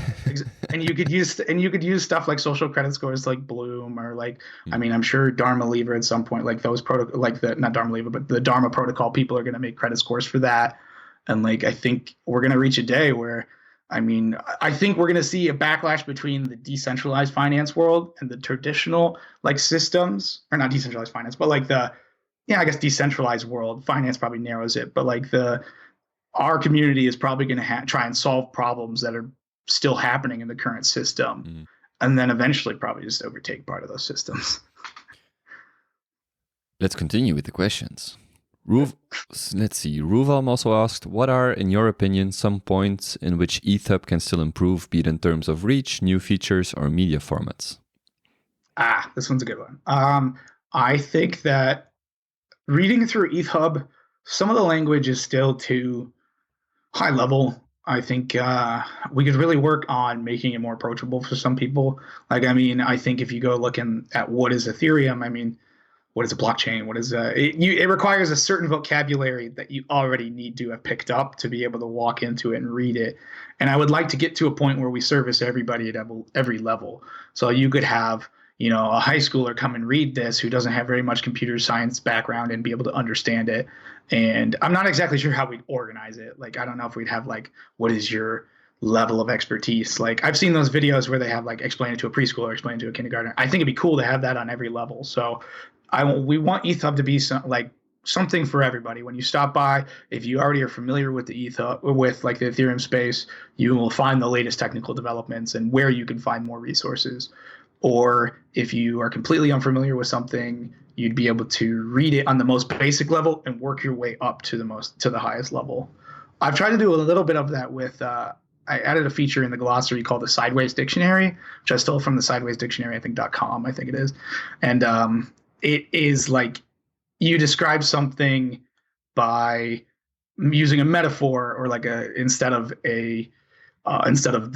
And you could use stuff like social credit scores like Bloom, or like, I mean, I'm sure Dharma Lever at some point, like those not Dharma Lever, but the Dharma protocol people are going to make credit scores for that. And like, I think we're going to reach a day where, I mean, I think we're going to see a backlash between the decentralized finance world and the traditional like systems, or not decentralized finance, but like I guess decentralized world. Finance probably narrows it, but like our community is probably going to try and solve problems that are still happening in the current system, and then eventually probably just overtake part of those systems. Let's continue with the questions. Let's see. Ruvalm also asked, what are, in your opinion, some points in which ETHUB can still improve, be it in terms of reach, new features, or media formats? This one's a good one. I think that reading through ETHUB, some of the language is still too high level. I think we could really work on making it more approachable for some people. Like, I mean, I think if you go looking at what is Ethereum, I mean, what is a blockchain? What is it requires a certain vocabulary that you already need to have picked up to be able to walk into it and read it. And I would like to get to a point where we service everybody at every level. So you could have, a high schooler come and read this who doesn't have very much computer science background and be able to understand it. And I'm not exactly sure how we'd organize it. Like, I don't know if we'd have like, what is your level of expertise? Like, I've seen those videos where they have like explain it to a preschooler, explain it to a kindergartner. I think it'd be cool to have that on every level. So we want ETHUB to be something for everybody. When you stop by, if you already are familiar with the ETHUB, with like the Ethereum space, you will find the latest technical developments and where you can find more resources. Or if you are completely unfamiliar with something, you'd be able to read it on the most basic level and work your way up to the highest level. I've tried to do a little bit of that with I added a feature in the glossary called the Sideways Dictionary, which I stole from the Sideways Dictionary, .com, I think it is. And it is like you describe something by using a metaphor, or like instead of the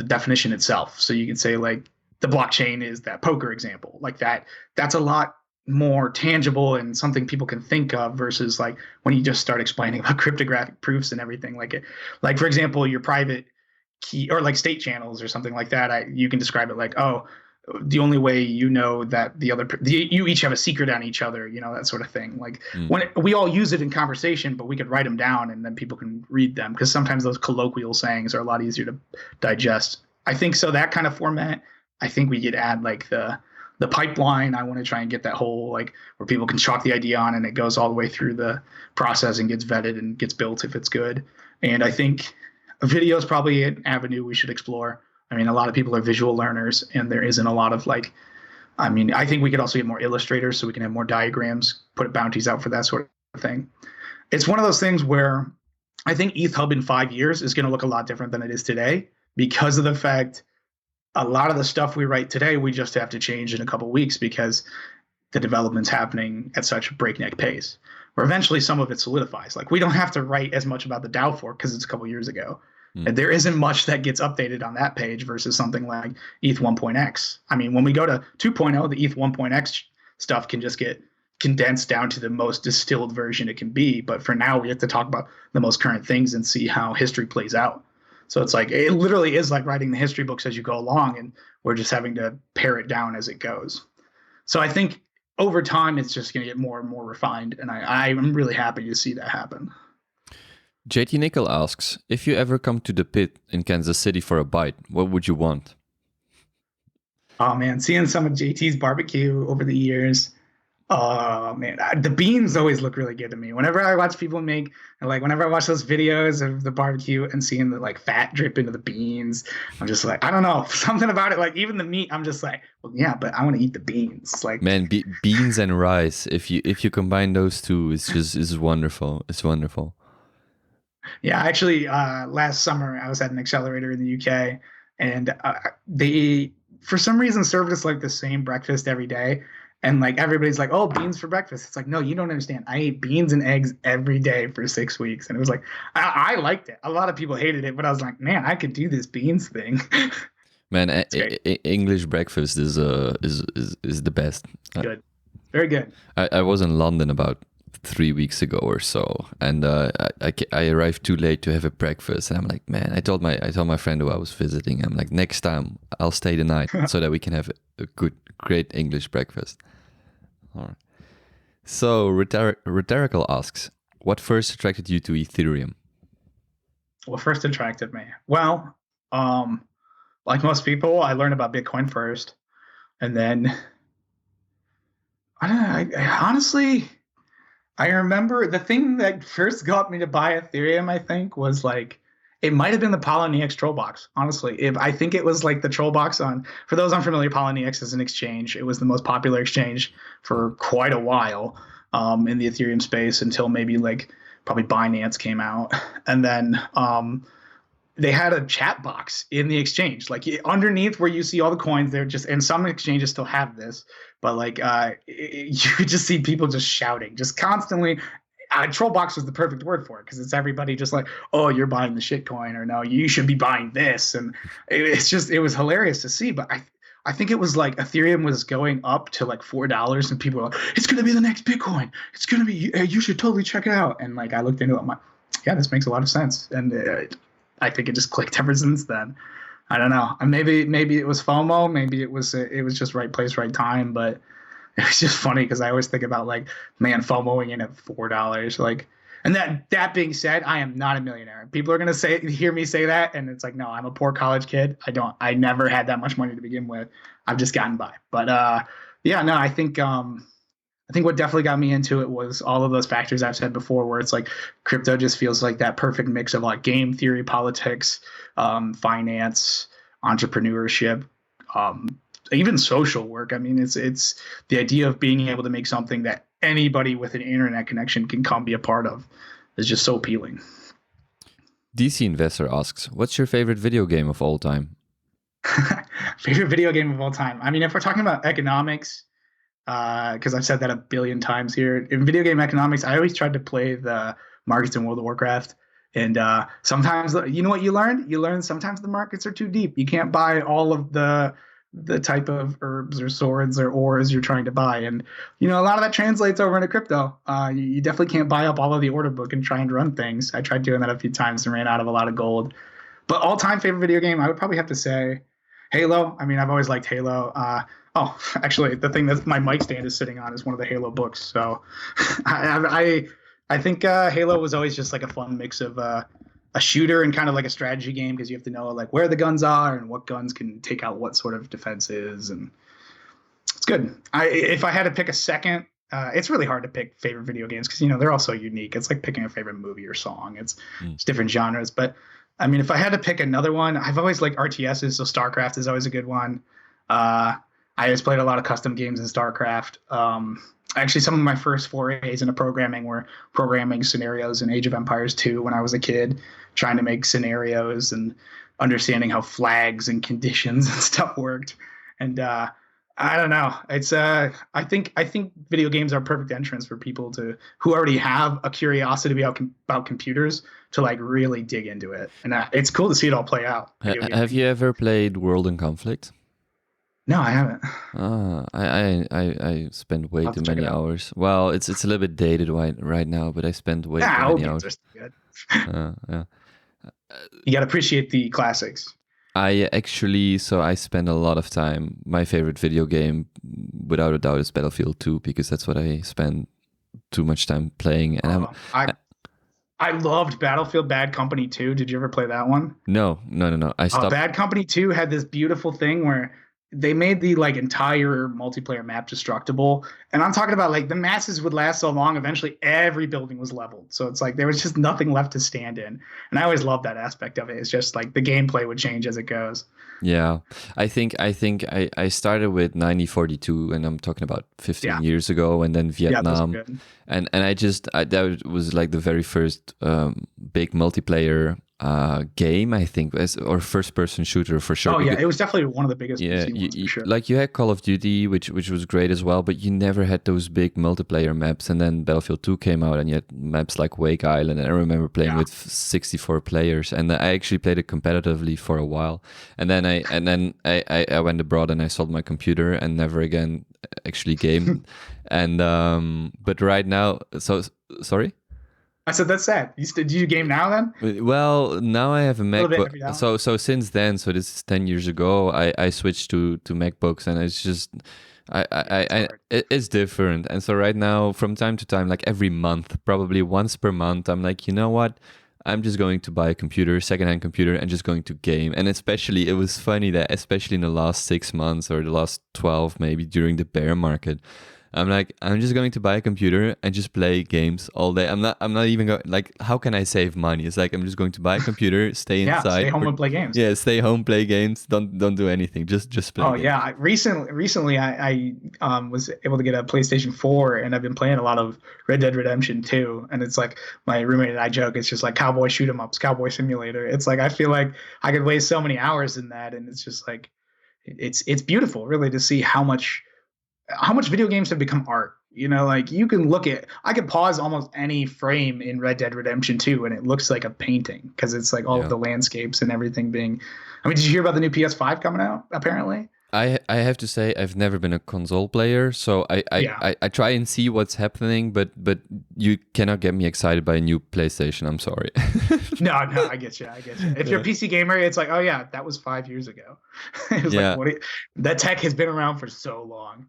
definition itself. So you can say like the blockchain is that poker example, like that. That's a lot more tangible and something people can think of versus like when you just start explaining about cryptographic proofs and everything. Like for example, your private key or like state channels or something like that. You can describe it like, oh, the only way you know that you each have a secret on each other, that sort of thing. Like when we all use it in conversation, but we could write them down and then people can read them, because sometimes those colloquial sayings are a lot easier to digest. I think so. That kind of format, I think we could add like the the pipeline. I want to try and get that whole like where people can chalk the idea on and it goes all the way through the process and gets vetted and gets built if it's good. And I think video is probably an avenue we should explore. I mean, a lot of people are visual learners, and there isn't a lot of like. I mean, I think we could also get more illustrators so we can have more diagrams, put bounties out for that sort of thing. It's one of those things where I think ETH Hub in 5 years is going to look a lot different than it is today because of the fact a lot of the stuff we write today, we just have to change in a couple of weeks because the development's happening at such a breakneck pace. Where eventually some of it solidifies. Like we don't have to write as much about the DAO fork because it's a couple of years ago. And there isn't much that gets updated on that page versus something like ETH 1.x. I mean, when we go to 2.0, the ETH 1.x stuff can just get condensed down to the most distilled version it can be. But for now, we have to talk about the most current things and see how history plays out. So it's like it literally is like writing the history books as you go along, and we're just having to pare it down as it goes. So I think over time, it's just going to get more and more refined. And I'm really happy to see that happen. jtnichol asks, if you ever come to the pit in Kansas City for a bite, what would you want? Oh man, seeing some of JT's barbecue over the years. Oh man, the beans always look really good to me. Whenever I watch people make, like whenever I watch those videos of the barbecue and seeing the like fat drip into the beans, I'm just like, I don't know, something about it. Like even the meat, I'm just like, well, yeah, but I want to eat the beans. Like man, beans and rice. If you combine those two, it's wonderful. It's wonderful. Yeah, actually, last summer I was at an accelerator in the UK, and they for some reason served us like the same breakfast every day. And like everybody's like, oh, beans for breakfast. It's like, no, you don't understand. I ate beans and eggs every day for 6 weeks. And it was like, I liked it. A lot of people hated it, but I was like, man, I could do this beans thing. Man, English breakfast is the best. Good. Very good. I was in London about 3 weeks ago or so, and I arrived too late to have a breakfast, and I'm like, man, I told my friend who I was visiting, I'm like, next time I'll stay the night so that we can have a great English breakfast. All right. So Rhetorical asks, what first attracted you to Ethereum? What first attracted me? Well, like most people, I learned about Bitcoin first, and then I don't know. Honestly, I remember the thing that first got me to buy Ethereum, I think, was like, it might have been the Polynex troll box. Honestly, I think it was like the troll box on, for those unfamiliar, Polynex is an exchange. It was the most popular exchange for quite a while in the Ethereum space until maybe like probably Binance came out. And then they had a chat box in the exchange, like underneath where you see all the coins. They're just, and some exchanges still have this, but like you could just see people just shouting, just constantly. Troll box was the perfect word for it because it's everybody just like, oh, you're buying the shitcoin, or no, you should be buying this, and it was hilarious to see. But I think it was like Ethereum was going up to like $4, and people were like, it's gonna be the next Bitcoin. It's gonna be, you should totally check it out. And like I looked into it, I'm like, yeah, this makes a lot of sense, and I think it just clicked ever since then. I don't know. And maybe it was FOMO. Maybe it was just right place, right time. But it was just funny because I always think about like, man, FOMOing in at $4. Like, and that being said, I am not a millionaire. People are gonna hear me say that, and it's like, no, I'm a poor college kid. I never had that much money to begin with. I've just gotten by. But yeah, no, I think what definitely got me into it was all of those factors I've said before, where it's like crypto just feels like that perfect mix of like game theory, politics, finance, entrepreneurship, even social work. I mean, it's the idea of being able to make something that anybody with an internet connection can come be a part of is just so appealing. DC Investor asks, what's your favorite video game of all time? Favorite video game of all time? I mean, if we're talking about economics, because I've said that a billion times here, in video game economics, I always tried to play the markets in World of Warcraft. And sometimes, you know what you learned? You learned sometimes the markets are too deep. You can't buy all of the type of herbs or swords or ores you're trying to buy. And, you know, a lot of that translates over into crypto. You definitely can't buy up all of the order book and try and run things. I tried doing that a few times and ran out of a lot of gold. But all-time favorite video game, I would probably have to say Halo. I mean, I've always liked Halo. Oh, actually, the thing that my mic stand is sitting on is one of the Halo books. So I think Halo was always just like a fun mix of a shooter and kind of like a strategy game, because you have to know like where the guns are and what guns can take out what sort of defenses. And It's good. If I had to pick a second, it's really hard to pick favorite video games because they're all so unique. It's like picking a favorite movie or song. It's different genres. But I mean, if I had to pick another one, I've always liked RTSs. So StarCraft is always a good one. I always played a lot of custom games in StarCraft. Actually, some of my first forays into programming were programming scenarios in Age of Empires 2 when I was a kid, trying to make scenarios and understanding how flags and conditions and stuff worked. And I don't know. It's I think video games are a perfect entrance for people who already have a curiosity about computers to like really dig into it. And it's cool to see it all play out. Have you ever played World in Conflict? No, I haven't. I spent way too many hours. Well, it's a little bit dated right now, but I spent way too many hours. Yeah. You gotta appreciate the classics. I spend a lot of time. My favorite video game, without a doubt, is Battlefield 2 because that's what I spend too much time playing. And I loved Battlefield Bad Company 2. Did you ever play that one? No. I stopped. Bad Company 2 had this beautiful thing where they made the like entire multiplayer map destructible. And I'm talking about like the masses would last so long, eventually every building was leveled. So it's like there was just nothing left to stand in. And I always loved that aspect of it. It's just like the gameplay would change as it goes. Yeah. I think I started with 9042 and I'm talking about 15 years ago, and then Vietnam. And that was like the very first big multiplayer game, I think, or first-person shooter for sure. Oh yeah, it was definitely one of the biggest. Yeah, ones, for sure. Like you had Call of Duty, which was great as well, but you never had those big multiplayer maps. And then Battlefield 2 came out, and you had maps like Wake Island. And I remember playing with 64 players, and I actually played it competitively for a while. And then I went abroad and I sold my computer and never again actually gamed. And but right now, sorry. I said that's sad. Do you game now then? Well, now I have a MacBook. So since then, so this is 10 years ago, I switched to MacBooks, and it's just it's different. And so right now, from time to time, like every month, probably once per month, I'm like, you know what? I'm just going to buy a computer, secondhand computer, and just going to game. And especially, it was funny that especially in the last 6 months or the last 12, maybe during the bear market, I'm like, I'm just going to buy a computer and just play games all day. I'm not even going, like, how can I save money? It's like, I'm just going to buy a computer, stay inside. Stay home and play games. Yeah, stay home, play games. Don't do anything. Just play games. Yeah. Recently I was able to get a PlayStation 4 and I've been playing a lot of Red Dead Redemption 2. And it's like, my roommate and I joke, it's just like cowboy shoot 'em ups, cowboy simulator. It's like, I feel like I could waste so many hours in that. And it's just like, it's beautiful really to see how much video games have become art. Like I could pause almost any frame in Red Dead Redemption 2 and it looks like a painting because it's like all of the landscapes and everything being. I mean, did you hear about the new PS5 coming out? Apparently, I have to say I've never been a console player, so I try and see what's happening, but you cannot get me excited by a new PlayStation. I'm sorry. No, I get you. If you're a PC gamer, it's like, oh yeah, that was 5 years ago. It was like, that tech has been around for so long.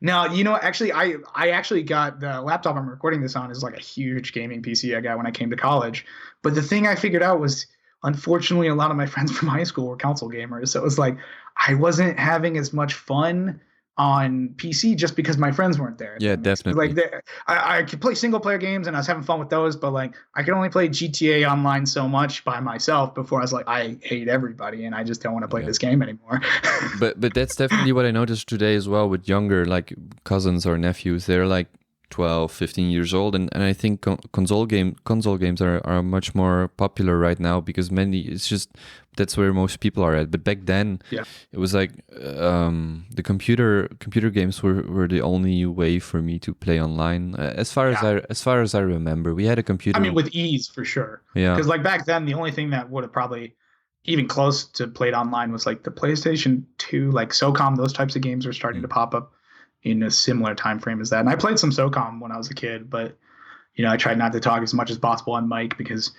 Now, actually, I actually got the laptop I'm recording this on is like a huge gaming PC I got when I came to college. But the thing I figured out was, unfortunately, a lot of my friends from high school were console gamers. So it was like I wasn't having as much fun on PC just because my friends weren't there. Yeah, definitely. Like I could play single player games and I was having fun with those, but like I could only play GTA Online so much by myself before I was like, I hate everybody and I just don't want to play this game anymore. but that's definitely what I noticed today as well with younger like cousins or nephews. They're like 12, 15 years old, and I think console games are much more popular right now because it's just that's where most people are at. But back then, it was like the computer games were the only way for me to play online. As far as I remember, we had a computer. I mean, with ease for sure. Yeah, because like back then, the only thing that would have probably even close to played online was like the PlayStation 2, like SOCOM. Those types of games were starting to pop up in a similar time frame as that. And I played some SOCOM when I was a kid, but I tried not to talk as much as possible on mic because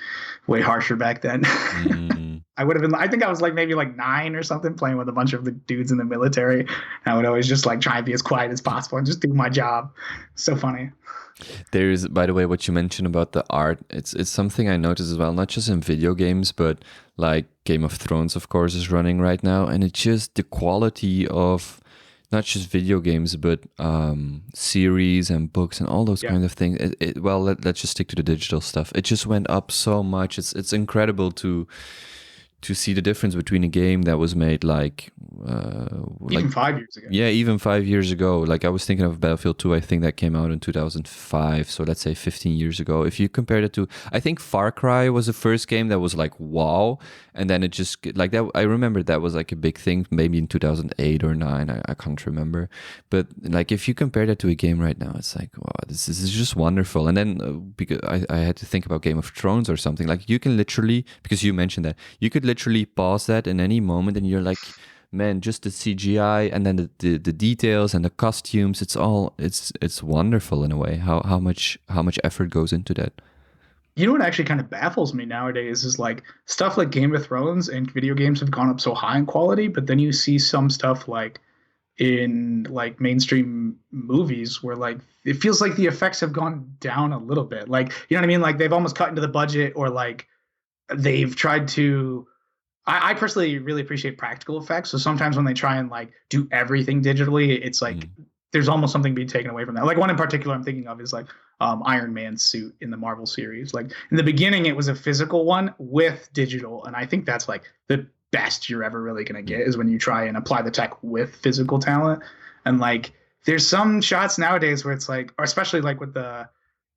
way harsher back then. I think I was like maybe like 9 or something playing with a bunch of the dudes in the military. And I would always just like try and be as quiet as possible and just do my job. So funny. There's, by the way, what you mentioned about the art. It's something I noticed as well, not just in video games, but like Game of Thrones, of course, is running right now. And it's just the quality of not just video games, but series and books and all those Yeah. kind of things. Let's just stick to the digital stuff. It just went up so much. It's incredible to see the difference between a game that was made Even 5 years ago. yeah, even 5 years ago. Like I was thinking of Battlefield 2, I think that came out in 2005. So let's say 15 years ago. If you compare it to, I think Far Cry was the first game that was like, wow. And then it just like that. I remember that was like a big thing, maybe in 2008 or 9. I can't remember. But like if you compare that to a game right now, it's like, wow, this is just wonderful. And then because I had to think about Game of Thrones or something. Like you can literally, because you mentioned that, you could literally pause that in any moment and you're like, man, just the CGI and then the details and the costumes, it's wonderful in a way. How much effort goes into that. You know what actually kind of baffles me nowadays is like stuff like Game of Thrones and video games have gone up so high in quality, but then you see some stuff like in like mainstream movies where like it feels like the effects have gone down a little bit. Like, you know what I mean? Like they've almost cut into the budget, or like they've tried to. I personally really appreciate practical effects. So sometimes when they try and like do everything digitally, it's like there's almost something being taken away from that. Like one in particular I'm thinking of is like Iron Man's suit in the Marvel series. Like in the beginning, it was a physical one with digital, and I think that's like the best you're ever really gonna get is when you try and apply the tech with physical talent. And like there's some shots nowadays where it's like, or especially like with the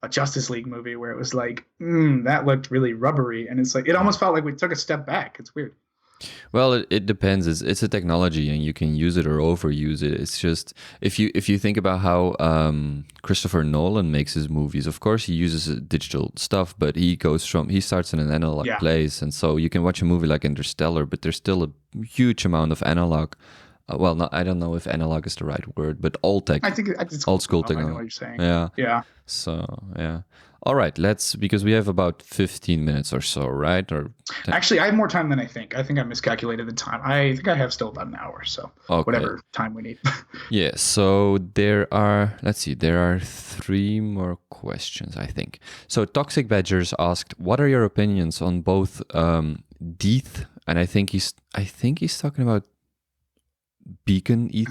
a Justice League movie where it was like, that looked really rubbery, and it's like it almost felt like we took a step back. It's weird. Well, it depends. It's a technology, and you can use it or overuse it. It's just if you think about how Christopher Nolan makes his movies. Of course, he uses digital stuff, but he starts in an analog place, and so you can watch a movie like Interstellar, but there's still a huge amount of analog. I don't know if analog is the right word, but old tech. I think it's old school technology. I know what you're saying. Yeah. So yeah. All right, because we have about 15 minutes or so, right? Or 10. Actually, I have more time than I think. I think I miscalculated the time. I think I have still about an hour, so whatever time we need. Yeah, so there are 3 more questions, I think. So Toxic Badgers asked, what are your opinions on both Deeth, and I think he's talking about Beacon Ether?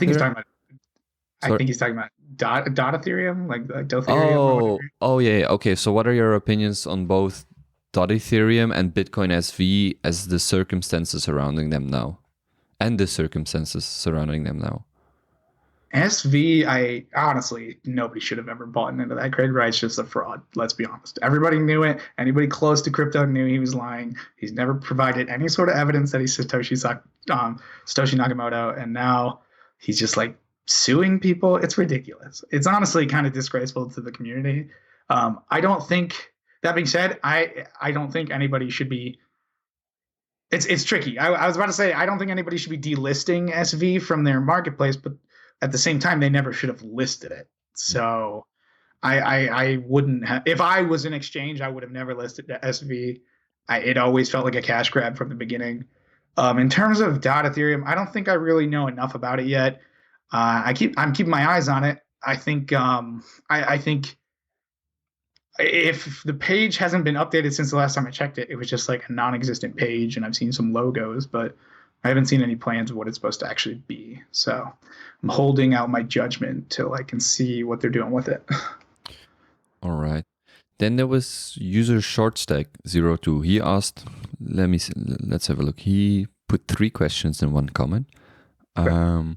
I think he's talking about dot Ethereum, like Dotherium. Oh yeah. Okay. So, what are your opinions on both dot Ethereum and Bitcoin SV as the circumstances surrounding them now, SV, I honestly, nobody should have ever bought into that grid, right? It's just a fraud. Let's be honest. Everybody knew it. Anybody close to crypto knew he was lying. He's never provided any sort of evidence that he's Satoshi Nakamoto, and now he's just like suing people. It's ridiculous. It's honestly kind of disgraceful to the community. I don't think, that being said, I don't think anybody should be, it's tricky. I was about to say, I don't think anybody should be delisting SV from their marketplace, but at the same time, they never should have listed it. So I wouldn't have, if I was an exchange, I would have never listed SV. It always felt like a cash grab from the beginning. In terms of dot Ethereum, I don't think I really know enough about it yet. I'm keeping my eyes on it. I think I think if the page hasn't been updated since the last time I checked it, it was just like a non-existent page, and I've seen some logos, but I haven't seen any plans of what it's supposed to actually be. So I'm holding out my judgment till I can see what they're doing with it. All right. Then there was user shortstack02. He asked, let's have a look. He put 3 questions in one comment. Okay.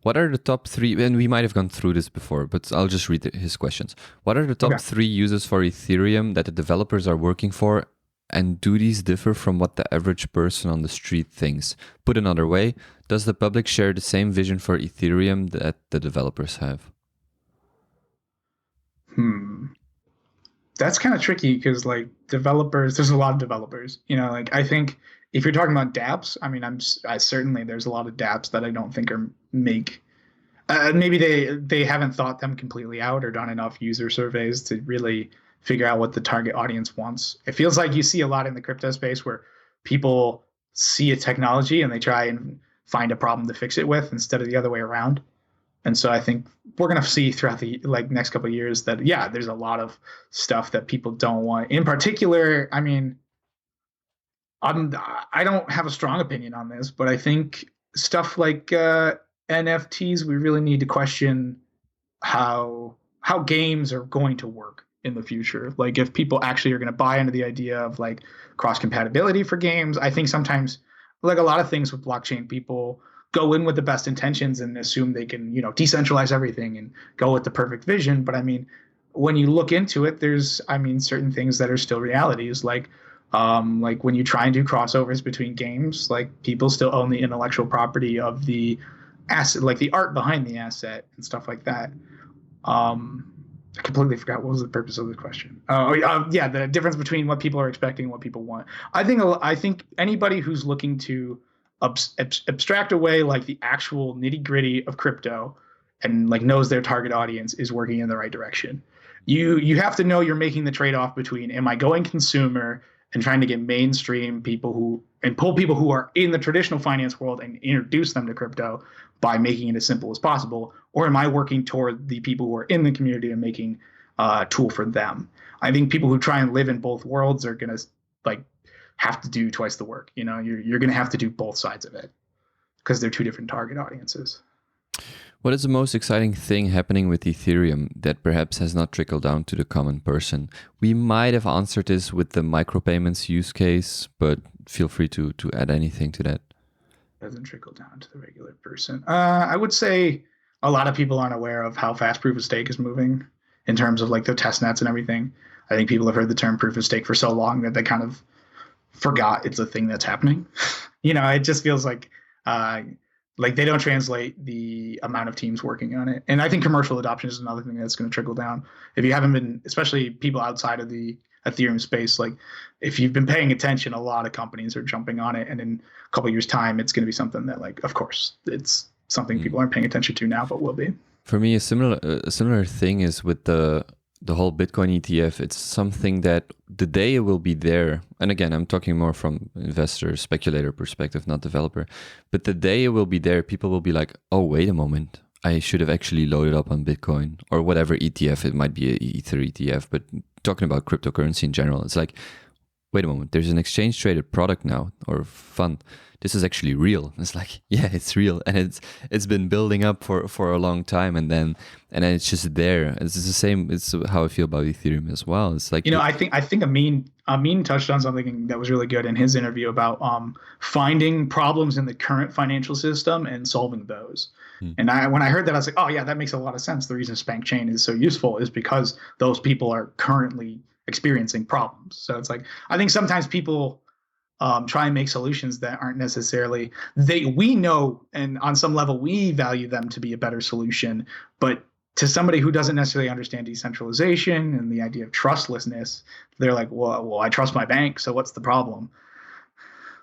What are the top 3, and we might have gone through this before, but I'll just read his questions. What are the top 3 uses for Ethereum that the developers are working for, and do these differ from what the average person on the street thinks? Put another way, does the public share the same vision for Ethereum that the developers have? That's kind of tricky because like developers, there's a lot of developers, like I think if you're talking about dApps, I mean, I certainly, there's a lot of dApps that I don't think maybe they haven't thought them completely out or done enough user surveys to really figure out what the target audience wants. It feels like you see a lot in the crypto space where people see a technology and they try and find a problem to fix it with instead of the other way around. And so I think we're going to see throughout the next couple of years that, there's a lot of stuff that people don't want. In particular, I mean, I don't have a strong opinion on this, but I think stuff like NFTs, we really need to question how games are going to work in the future. Like if people actually are going to buy into the idea of like cross compatibility for games. I think sometimes like a lot of things with blockchain, people go in with the best intentions and assume they can, decentralize everything and go with the perfect vision. But I mean, when you look into it, there's, certain things that are still realities. Like when you try and do crossovers between games, like people still own the intellectual property of the asset, like the art behind the asset and stuff like that. I completely forgot what was the purpose of the question. Yeah, the difference between what people are expecting and what people want. I think anybody who's looking to abstract away like the actual nitty gritty of crypto and like knows their target audience is working in the right direction. You have to know you're making the trade off between am I going consumer and trying to get mainstream people who and pull people who are in the traditional finance world and introduce them to crypto by making it as simple as possible, or am I working toward the people who are in the community and making a tool for them? I think people who try and live in both worlds are gonna like have to do twice the work. You're gonna have to do both sides of it because they're two different target audiences. What is the most exciting thing happening with Ethereum that perhaps has not trickled down to the common person? We might have answered this with the micropayments use case, but feel free to add anything to that. Doesn't trickle down to the regular person. I would say a lot of people aren't aware of how fast proof of stake is moving in terms of like the test nets and everything. I think people have heard the term proof of stake for so long that they kind of forgot it's a thing that's happening. It just feels like they don't translate the amount of teams working on it. And I think commercial adoption is another thing that's going to trickle down. If you haven't been, especially people outside of the Ethereum space, like if you've been paying attention, a lot of companies are jumping on it. And in a couple of years' time, it's going to be something that, like, of course, it's something people aren't paying attention to now, but will be. For me, a similar thing is with the whole Bitcoin ETF. It's something that the day it will be there, and again, I'm talking more from investor, speculator perspective, not developer, but the day it will be there, people will be like, oh, wait a moment, I should have actually loaded up on Bitcoin or whatever ETF. It might be an Ether ETF, but talking about cryptocurrency in general, it's like, wait a moment, there's an exchange traded product now or fund. This is actually real. It's like, yeah, it's real, and it's been building up for a long time, and then it's just there. It's the same. It's how I feel about Ethereum as well. It's like, I think Ameen touched on something that was really good in his interview about finding problems in the current financial system and solving those. And when I heard that, I was like, oh yeah, that makes a lot of sense. The reason Spank Chain is so useful is because those people are currently experiencing problems. So it's like, I think sometimes people try and make solutions that aren't necessarily we know, and on some level we value them to be a better solution, but to somebody who doesn't necessarily understand decentralization and the idea of trustlessness, they're like, well, I trust my bank, so what's the problem?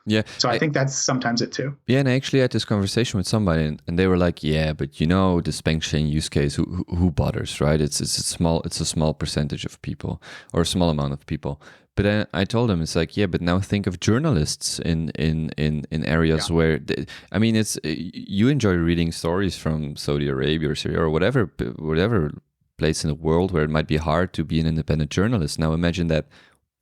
Yeah. So I think that's sometimes it too. Yeah, and I actually had this conversation with somebody, and they were like, yeah, but the Spank Chain use case, who bothers, right? It's a small percentage of people, or a small amount of people. But then I told him, it's like, yeah, but now think of journalists in areas where, it's you enjoy reading stories from Saudi Arabia or Syria or whatever place in the world where it might be hard to be an independent journalist. Now imagine that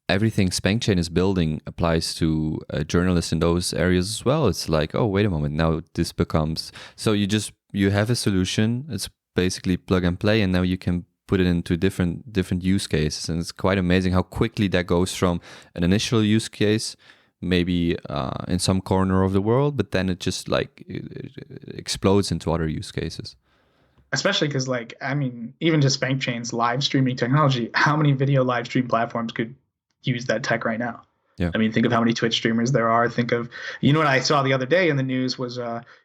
everything Spank Chain is building applies to journalists in those areas as well. It's like, oh, wait a moment, now this becomes, so you have a solution. It's basically plug and play, and now you can put it into different use cases, and it's quite amazing how quickly that goes from an initial use case, maybe in some corner of the world, but then it just it explodes into other use cases. Especially because, even just Spank Chain's live streaming technology, how many video live stream platforms could use that tech right now? Yeah. Think of how many Twitch streamers there are. Think of, what I saw the other day in the news was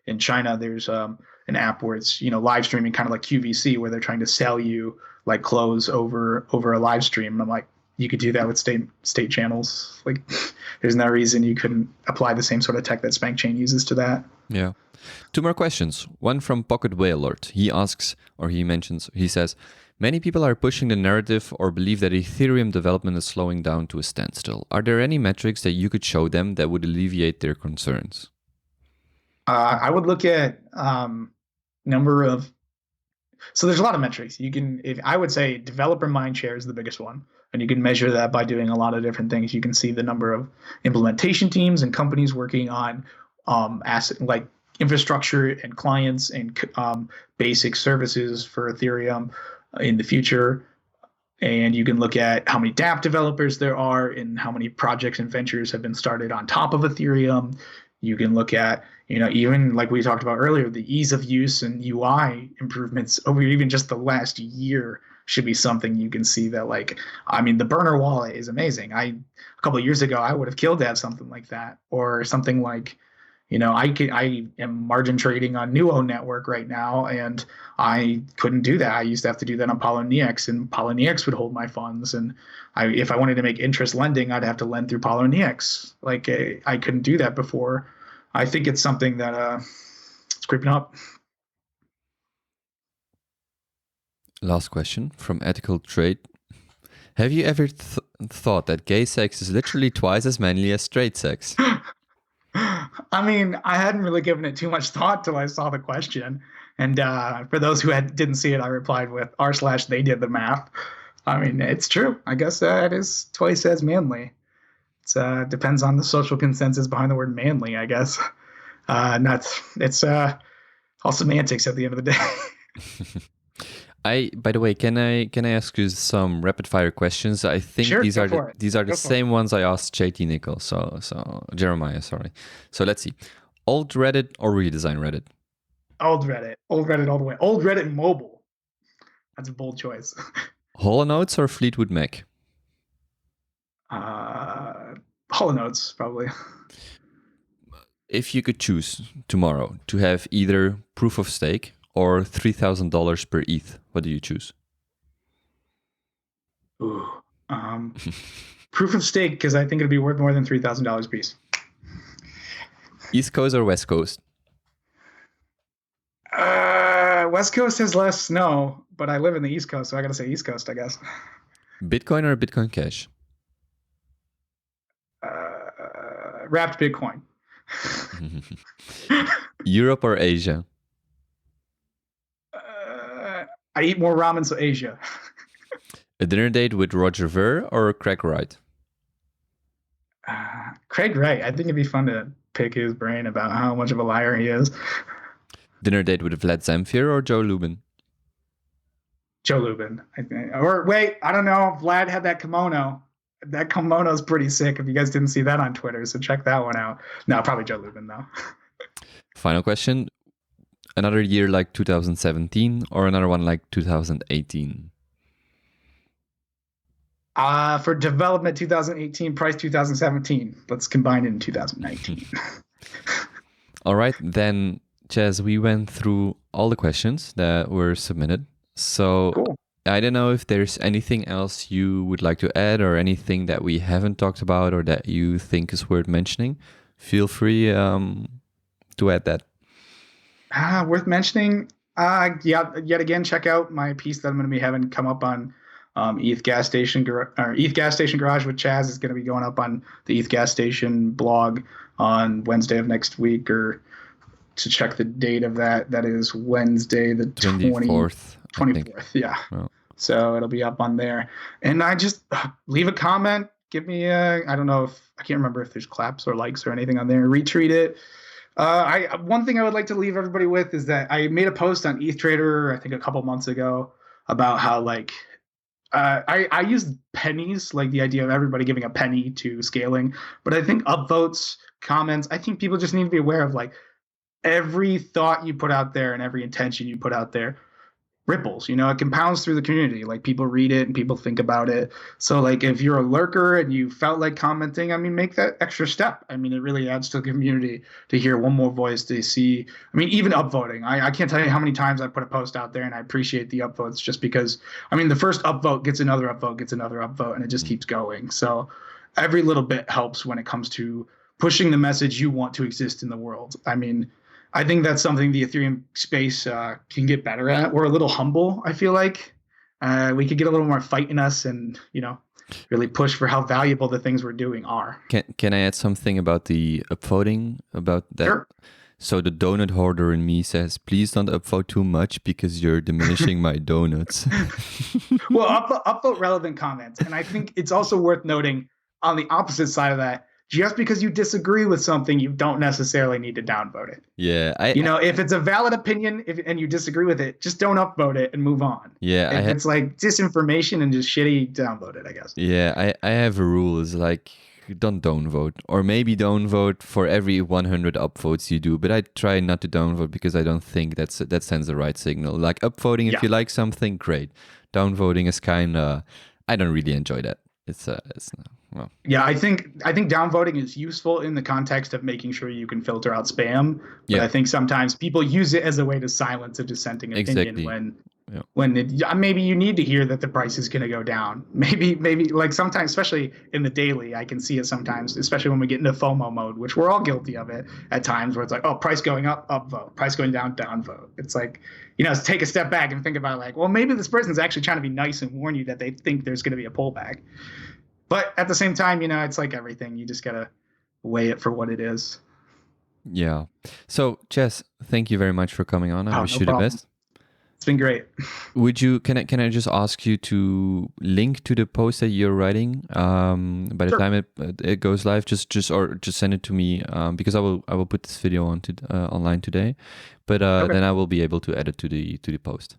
in China, there's an app where it's, live streaming kind of like QVC, where they're trying to sell you like clothes over a live stream. And I'm like, you could do that with state channels. Like, there's no reason you couldn't apply the same sort of tech that Spank Chain uses to that. Yeah. 2 more questions. One from Pocket Whalelord. He says, many people are pushing the narrative or believe that Ethereum development is slowing down to a standstill. Are there any metrics that you could show them that would alleviate their concerns? I would look at number of. So there's a lot of metrics. I would say developer mindshare is the biggest one, and you can measure that by doing a lot of different things. You can see the number of implementation teams and companies working on infrastructure and clients and basic services for Ethereum in the future. And you can look at how many dApp developers there are and how many projects and ventures have been started on top of Ethereum. You can look at, even like we talked about earlier, the ease of use and UI improvements over even just the last year should be something you can see that, the burner wallet is amazing. A couple of years ago, I would have killed to have something like that, or something like, I am margin trading on Nuo network right now, and I couldn't do that. I used to have to do that on Poloniex, and Poloniex would hold my funds. And if I wanted to make interest lending, I'd have to lend through Poloniex. I couldn't do that before. I think it's something that it's creeping up. Last question from Ethical Trade. Have you ever thought that gay sex is literally twice as manly as straight sex? I mean, I hadn't really given it too much thought till I saw the question. And for those who didn't see it, I replied with r/they did the math. I mean, it's true. I guess it is twice as manly. It depends on the social consensus behind the word manly, I guess. It's all semantics at the end of the day. By the way, can I ask you some rapid fire questions? I think sure, these are the same ones I asked jtnichol. So Jeremiah, sorry. So let's see. Old Reddit or redesign Reddit? Old Reddit all the way. Old Reddit mobile. That's a bold choice. Hollow Notes or Fleetwood Mac? Hollow Notes, probably. If you could choose tomorrow to have either proof of stake or $3,000 per ETH, what do you choose? Ooh, proof of stake, because I think it'd be worth more than $3,000 a piece. East Coast or West Coast? West Coast has less snow, but I live in the East Coast, so I gotta say East Coast, I guess. Bitcoin or Bitcoin Cash? Wrapped Bitcoin. Europe or Asia? I eat more ramen, so Asia. A dinner date with Roger Ver or Craig Wright? Craig Wright. I think it'd be fun to pick his brain about how much of a liar he is. Dinner date with Vlad Zamfir or Joe Lubin? Joe Lubin, I think. Or wait, I don't know. Vlad had that kimono. That kimono's pretty sick. If you guys didn't see that on Twitter, so check that one out. No, probably Joe Lubin though. Final question. Another year like 2017 or another one like 2018? For development 2018, price 2017. Let's combine it in 2019. All right, then, Chaz, we went through all the questions that were submitted. So cool. I don't know if there's anything else you would like to add or anything that we haven't talked about or that you think is worth mentioning. Feel free to add that. Worth mentioning. Yet again, check out my piece that I'm going to be having come up on ETH Gas Station Garage with Chaz is going to be going up on the ETH Gas Station blog on Wednesday of next week, or to check the date of that. That is Wednesday the 24th. 24th. Yeah. Oh. So it'll be up on there. And I just leave a comment. Give me I can't remember if there's claps or likes or anything on there. Retweet it. One thing I would like to leave everybody with is that I made a post on ETH Trader, I think a couple months ago, about how I use pennies, like the idea of everybody giving a penny to scaling. But I think upvotes, comments, I think people just need to be aware of every thought you put out there and every intention you put out there ripples, it compounds through the community. People read it and people think about it. So if you're a lurker and you felt like commenting, make that extra step. It really adds to the community to hear one more voice, to see, even upvoting. I can't tell you how many times I put a post out there and I appreciate the upvotes, just because, the first upvote gets another upvote, and it just keeps going. So every little bit helps when it comes to pushing the message you want to exist in the world. I think that's something the Ethereum space can get better at. We're a little humble, I feel like. We could get a little more fight in us and, really push for how valuable the things we're doing are. Can I add something about the upvoting? About that? Sure. So the donut hoarder in me says, please don't upvote too much because you're diminishing my donuts. Well, upvote relevant comments. And I think it's also worth noting on the opposite side of that, just because you disagree with something, you don't necessarily need to downvote it. Yeah, if it's a valid opinion and you disagree with it, just don't upvote it and move on. Yeah, if it's like disinformation and just shitty, downvote it, I guess. Yeah, I have a rule is like don't downvote, or maybe downvote for every 100 upvotes you do. But I try not to downvote because I don't think that sends the right signal. Like upvoting if you like something, great. Downvoting is kind of, I don't really enjoy that. It's well. Yeah, I think downvoting is useful in the context of making sure you can filter out spam. But I think sometimes people use it as a way to silence a dissenting opinion when maybe you need to hear that the price is going to go down. Maybe like sometimes, especially in the daily, I can see it sometimes, especially when we get into FOMO mode, which we're all guilty of it at times, where it's like, oh, price going up, upvote, price going down, downvote. It's like, take a step back and think about like, well, maybe this person's actually trying to be nice and warn you that they think there's going to be a pullback. But at the same time, it's like everything. You just got to weigh it for what it is. Yeah. So, Chaz, thank you very much for coming on. I wish you the best. It's been great. Can I just ask you to link to the post that you're writing by the time it goes live? Just send it to me because I will put this video online today, but then I will be able to add it to the post.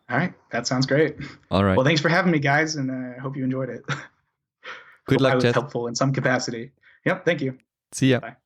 All right, that sounds great. All right. Well, thanks for having me, guys, and I hope you enjoyed it. Good luck, I was Chaz. helpful in some capacity. Yep. Thank you. See ya. Bye.